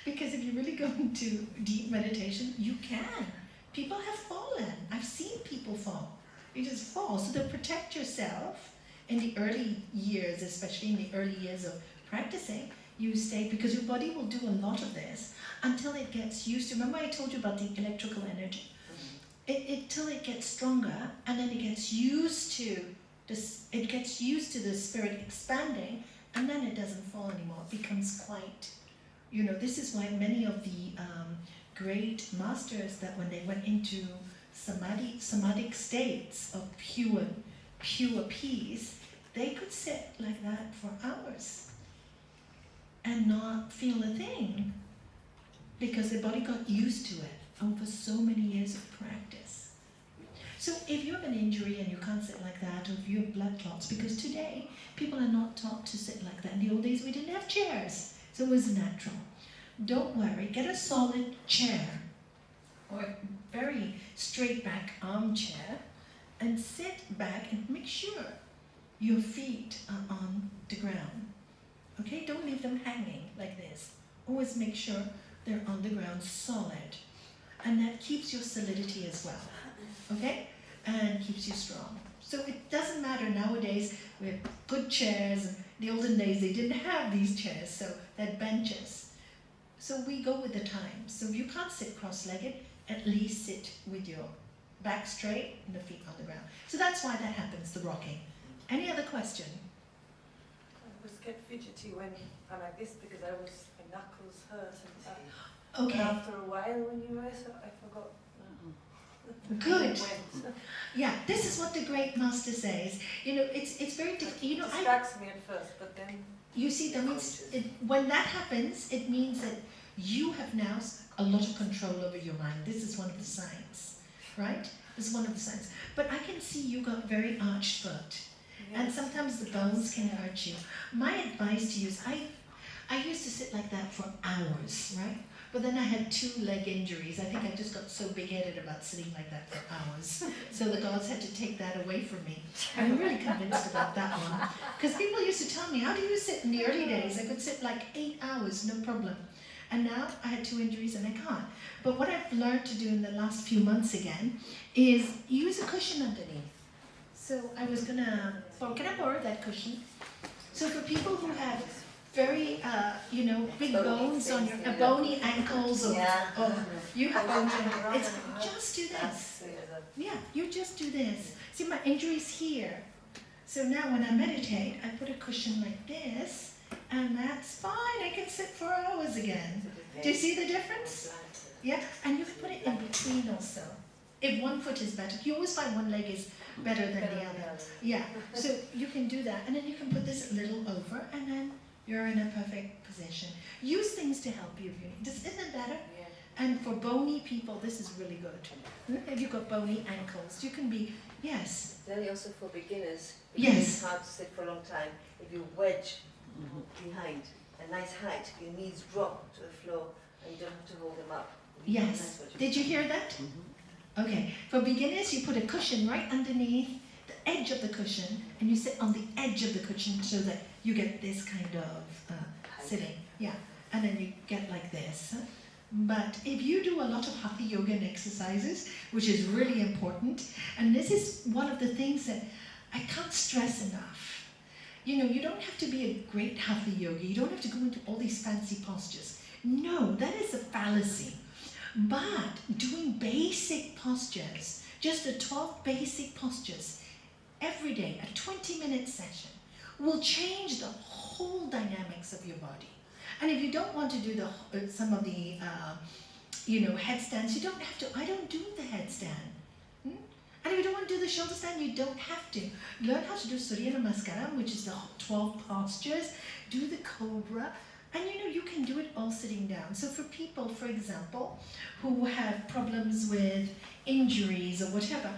Because if you really go into deep meditation, you can. People have fallen. I've seen people fall. You just fall. So to protect yourself in the early years, especially in the early years of practicing, you stay, because your body will do a lot of this until it gets used to. Remember I told you about the electrical energy? Till it gets stronger, and then it gets used to this. It gets used to the spirit expanding, and then it doesn't fall anymore. It becomes quite, you know. This is why many of the great masters, that when they went into samadhic states of pure peace, they could sit like that for hours and not feel a thing, because their body got used to it over so many years of practice. So if you have an injury and you can't sit like that, or if you have blood clots, because today people are not taught to sit like that. In the old days we didn't have chairs, so it was natural. Don't worry, get a solid chair or a very straight back armchair and sit back and make sure your feet are on the ground. Okay, don't leave them hanging like this. Always make sure they're on the ground solid. And that keeps your solidity as well. Okay? And keeps you strong. So it doesn't matter nowadays with good chairs. In the olden days they didn't have these chairs, so they had benches. So we go with the times. So if you can't sit cross-legged, at least sit with your back straight and the feet on the ground. So that's why that happens, the rocking. Any other question? I always get fidgety when I'm like this, because my knuckles hurt and stuff. Okay. And after a while when you were so, I forgot. Good. Yeah, this is what the great master says. You know, it's very difficult. You know, It distracts me at first, but then you see, that means when that happens, it means that you have now a lot of control over your mind. This is one of the signs, right? This is one of the signs. But I can see you got very arched foot, and sometimes the bones can hurt you. My advice to you is, I used to sit like that for hours, right? But then I had 2 leg injuries. I think I just got so big-headed about sitting like that for hours. So the gods had to take that away from me. I'm really convinced about that one. Because people used to tell me, how do you sit? In the early days, I could sit like 8 hours, no problem. And now I had 2 injuries and I can't. But what I've learned to do in the last few months again is use a cushion underneath. So I was gonna, can I borrow that cushion? So for people who have very, big bones on your, bony ankles, or you have bones on your, just do this. Yeah, you just do this. See, my injury's here. So now when I meditate, I put a cushion like this, and that's fine. I can sit for hours again. Do you see the difference? Yeah, and you can put it in between also. If one foot is better, you always find one leg is better than the other. Yeah, so you can do that, and then you can put this a little over, and then you're in a perfect position. Use things to help you if you need. Isn't better? And for bony people, this is really good. If you've got bony ankles, you Yes. Then also for beginners, Yes. because it's hard to sit for a long time, if you wedge behind a nice height, your knees drop to the floor and you don't have to hold them up. Yes. Did you hear that? Okay. For beginners, you put a cushion right underneath the edge of the cushion, and you sit on the edge of the cushion so that you get this kind of sitting. Yeah. And then you get like this. But if you do a lot of hatha yoga and exercises, which is really important, and this is one of the things that I can't stress enough. You know, you don't have to be a great hatha yogi. You don't have to go into all these fancy postures. No, that is a fallacy. But doing basic postures, just the 12 basic postures, every day, a 20-minute session, will change the whole dynamics of your body. And if you don't want to do some of the, headstands, you don't have to. I don't do the headstand. And if you don't want to do the shoulder stand, you don't have to. Learn how to do Surya Namaskaram, which is the 12 postures. Do the cobra. And you can do it all sitting down. So for people, for example, who have problems with injuries or whatever,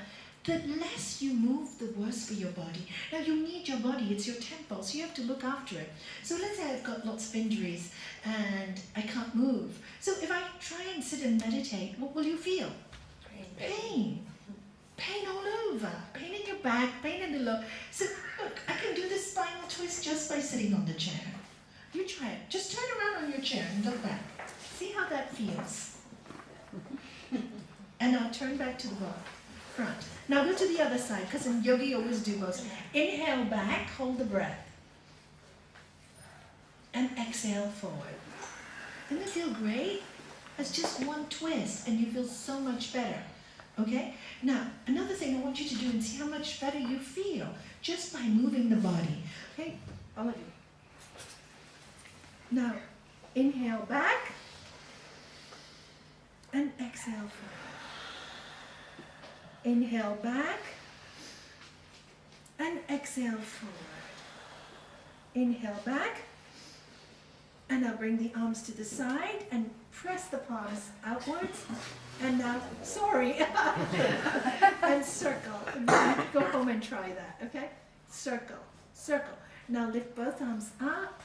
the less you move, the worse for your body. Now you need your body, it's your temple, so you have to look after it. So let's say I've got lots of injuries and I can't move. So if I try and sit and meditate, what will you feel? Pain. Pain all over. Pain in your back, pain in the lower. So look, I can do the spinal twist just by sitting on the chair. You try it. Just turn around on your chair and look back. See how that feels. And now turn back to the front. Now go to the other side, because in yoga you always do both. Inhale back, hold the breath. And exhale forward. Doesn't it feel great? It's just one twist and you feel so much better. Okay? Now, another thing I want you to do and see how much better you feel just by moving the body. Okay? All of you. Now, inhale back and exhale forward. Inhale back and exhale forward. Inhale back, and now bring the arms to the side and press the palms outwards. And now, sorry, and circle. Go home and try that, okay? Circle, circle. Now lift both arms up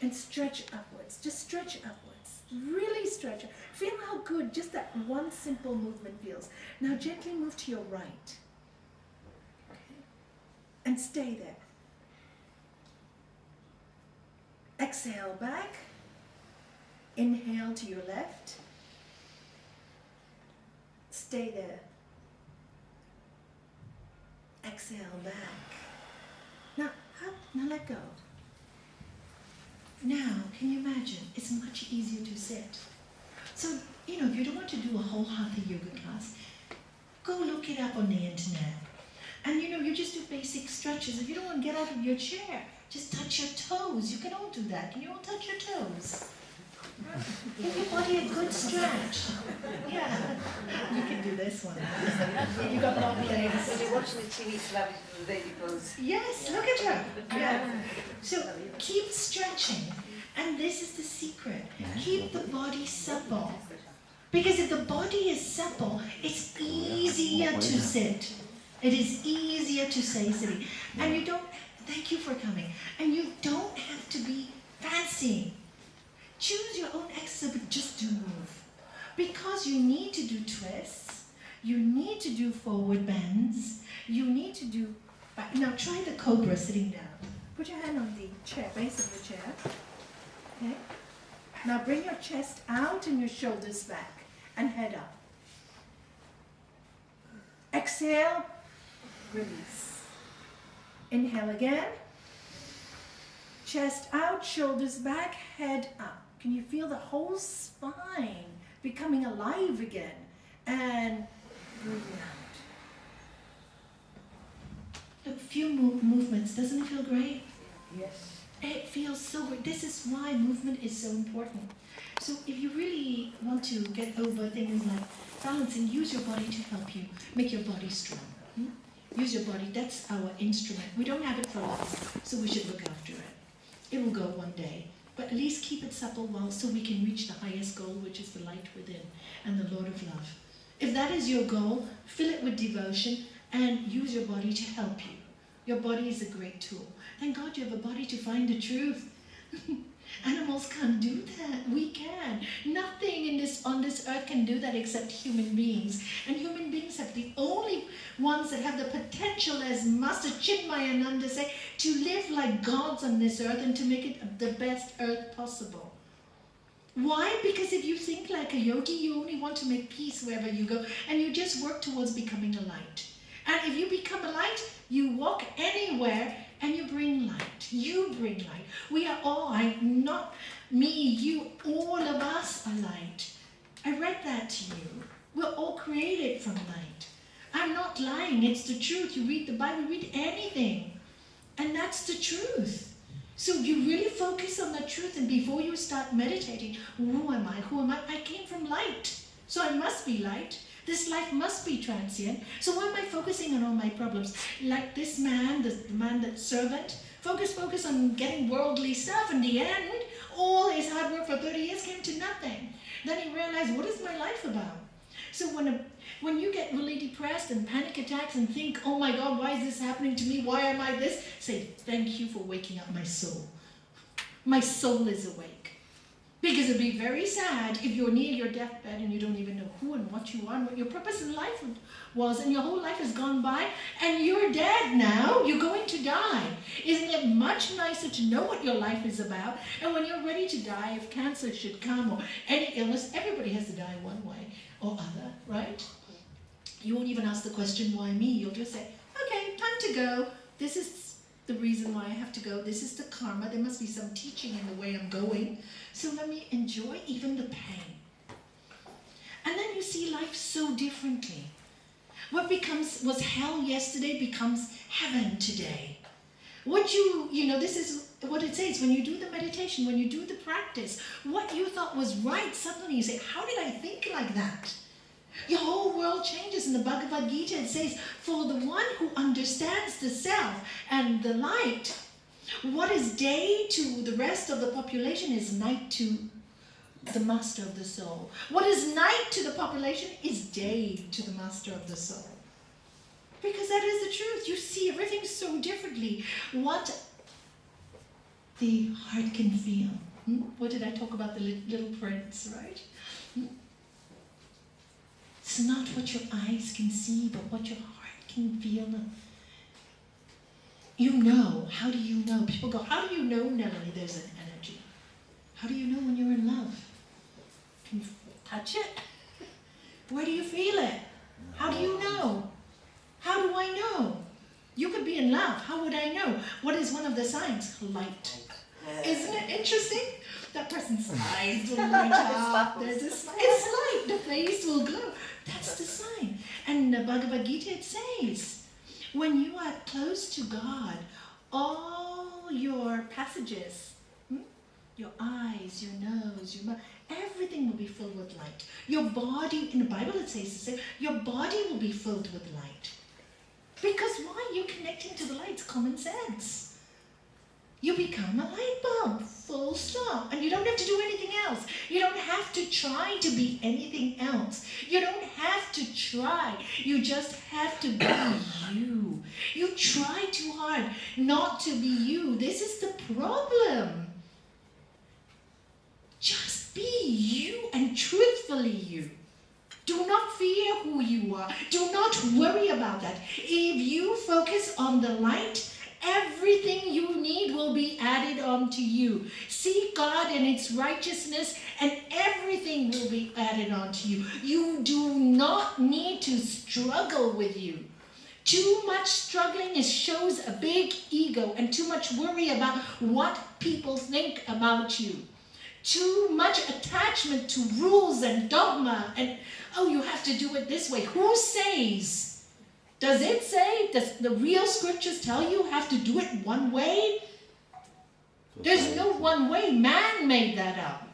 and stretch upwards. Just stretch upwards. Really stretch it. Feel how good just that one simple movement feels. Now gently move to your right. Okay. And stay there. Exhale back. Inhale to your left. Stay there. Exhale back. Now let go. Now, can you imagine? It's much easier to sit. So, if you don't want to do a whole hatha yoga class, go look it up on the internet. And you just do basic stretches. If you don't want to get out of your chair, just touch your toes. You can all do that. Can you all touch your toes? Give your body a good stretch. Yeah. You can do this one. You got long legs. When you're watching the TV celebrities with the baby pose. Yes, look at her. Yeah. So keep stretching. And this is the secret. Keep the body supple. Because if the body is supple, it's easier to sit. It is easier to stay sitting. And you don't, thank you for coming. And you don't have to be fancy. Choose your own exercise, but just do move. Because you need to do twists, you need to do forward bends, you need to do back. Now try the cobra sitting down. Put your hand on the chair, base of the chair. Okay? Now bring your chest out and your shoulders back and head up. Exhale, release. Inhale again. Chest out, shoulders back, head up. Can you feel the whole spine becoming alive again? And breathe out. Look, few movements. Doesn't it feel great? Yes. It feels so great. This is why movement is so important. So if you really want to get over things like balancing, use your body to help you make your body strong. Use your body. That's our instrument. We don't have it for long, so we should look after it. It will go one day, but at least keep it supple so we can reach the highest goal, which is the light within and the Lord of Love. If that is your goal, fill it with devotion and use your body to help you. Your body is a great tool. Thank God you have a body to find the truth. Animals can't do that. We can. Nothing on this earth can do that except human beings. And human beings have the only ones that have the potential, as Master Chinmayananda say, to live like gods on this earth and to make it the best earth possible. Why? Because if you think like a yogi, you only want to make peace wherever you go, and you just work towards becoming a light. And if you become a light, you walk anywhere and you bring light. You bring light. We are all, not me, you, all of us are light. I read that to you. We're all created from light. I'm not lying, it's the truth. You read the Bible, read anything, and that's the truth. So you really focus on the truth, and before you start meditating, who am I? Who am I? I came from light, so I must be light. This life must be transient. So why am I focusing on all my problems? Like this man, the man, that servant, focus on getting worldly stuff. In the end, all his hard work for 30 years came to nothing. Then he realized, what is my life about? So when you get really depressed and panic attacks and think, oh my God, why is this happening to me? Why am I this? Say, thank you for waking up my soul. My soul is awake. Because it'd be very sad if you're near your deathbed and you don't even know who and what you are and what your purpose in life was, and your whole life has gone by and you're dead now, you're going to die. Isn't it much nicer to know what your life is about? And when you're ready to die, if cancer should come or any illness, everybody has to die one way or other, right? You won't even ask the question, why me? You'll just say, okay, time to go. This is the reason why I have to go. This is the karma. There must be some teaching in the way I'm going. So let me enjoy even the pain. And then you see life so differently. What was hell yesterday becomes heaven today. This is what it says. When you do the meditation, when you do the practice, what you thought was right, suddenly you say, how did I think like that? Your whole world changes. In the Bhagavad Gita it says, for the one who understands the self and the light, what is day to the rest of the population is night to the master of the soul. What is night to the population is day to the master of the soul. Because that is the truth. You see everything so differently. What the heart can feel. What did I talk about? The little prince, right? It's not what your eyes can see, but what your heart can feel. You know. How do you know? People go, how do you know, Nalanie, there's an energy? How do you know when you're in love? Can you touch it? Where do you feel it? How do you know? How do I know? You could be in love. How would I know? What is one of the signs? Light. Isn't it interesting? That person's eyes will light up. There's a smile. It's light. The face will glow. That's the sign. And in the Bhagavad Gita it says, when you are close to God, all your passages, your eyes, your nose, your mouth, everything will be filled with light. Your body, in the Bible it says, your body will be filled with light. Because why? You're connecting to the light. It's common sense. You become a light bulb, full stop. And you don't have to do anything else. You don't have to try to be anything else. You don't have to try. You just have to be you. You try too hard not to be you. This is the problem. Just be you and truthfully you. Do not fear who you are. Do not worry about that. If you focus on the light, everything you need will be added on to you. Seek God and its righteousness, and everything will be added on to you. You do not need to struggle with you. Too much struggling shows a big ego, and too much worry about what people think about you. Too much attachment to rules and dogma, and oh, you have to do it this way. Who says? Does it say? Does the real scriptures tell you have to do it one way? There's no one way. Man made that up.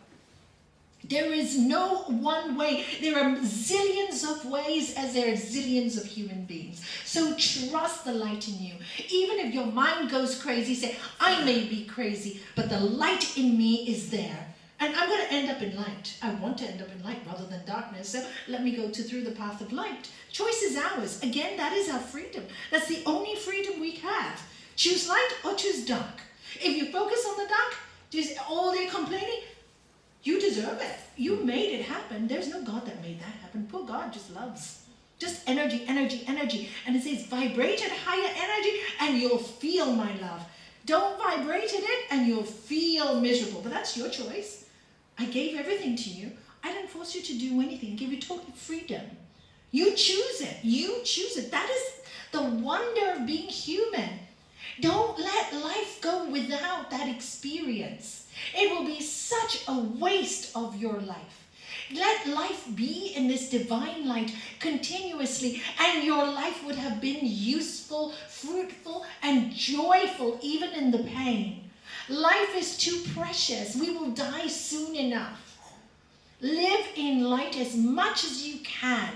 There is no one way. There are zillions of ways as there are zillions of human beings. So trust the light in you. Even if your mind goes crazy, say, I may be crazy, but the light in me is there. And I'm going to end up in light. I want to end up in light rather than darkness. So let me go through the path of light. Choice is ours. Again, that is our freedom. That's the only freedom we have. Choose light or choose dark. If you focus on the dark, just all day complaining, you deserve it. You made it happen. There's no God that made that happen. Poor God just loves. Just energy, energy, energy. And it says vibrate at higher energy and you'll feel my love. Don't vibrate at it and you'll feel miserable. But that's your choice. I gave everything to you. I didn't force you to do anything. I gave you total freedom. You choose it. You choose it. That is the wonder of being human. Don't let life go without that experience. It will be such a waste of your life. Let life be in this divine light continuously, and your life would have been useful, fruitful, and joyful even in the pain. Life is too precious. We will die soon enough. Live in light as much as you can.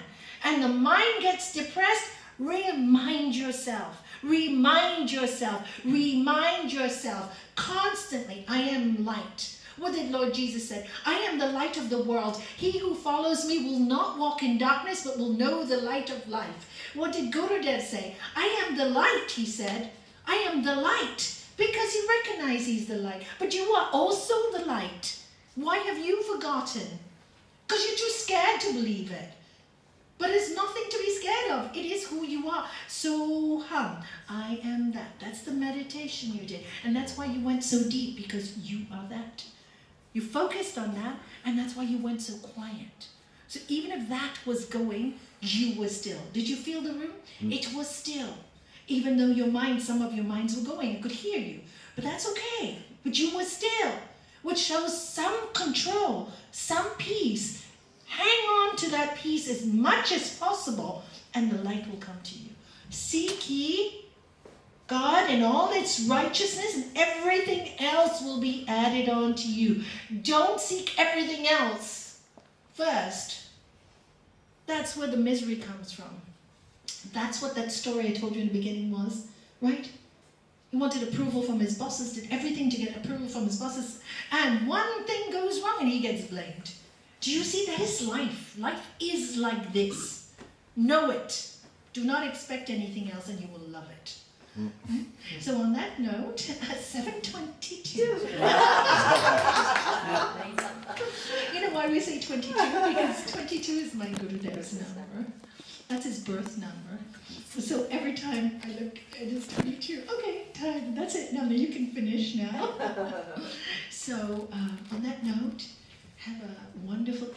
And the mind gets depressed, remind yourself. Remind yourself. Remind yourself constantly, I am light. What did Lord Jesus say? I am the light of the world. He who follows me will not walk in darkness, but will know the light of life. What did Gurudev say? I am the light, he said. I am the light. Because he recognizes he's the light. But you are also the light. Why have you forgotten? Because you're too scared to believe it. But it's nothing to be scared of. It is who you are. So I am that. That's the meditation you did. And that's why you went so deep, because you are that. You focused on that, and that's why you went so quiet. So even if that was going, you were still. Did you feel the room? It was still. Even though your mind, some of your minds were going, I could hear you. But that's okay. But you were still, which shows some control, some peace. Hang on to that peace as much as possible, and the light will come to you. Seek ye God and all its righteousness, and everything else will be added on to you. Don't seek everything else first. That's where the misery comes from. That's what that story I told you in the beginning was, right? He wanted approval from his bosses, did everything to get approval from his bosses, and one thing goes wrong and he gets blamed. Do you see? That is life. Life is like this. Know it. Do not expect anything else and you will love it. So on that note, at 7:22. You know why we say 22? Because 22 is my Gurudev's number. That's his birth number. So every time I look, it is 22. Okay, time. That's it. Now you can finish now. So on that note, have a wonderful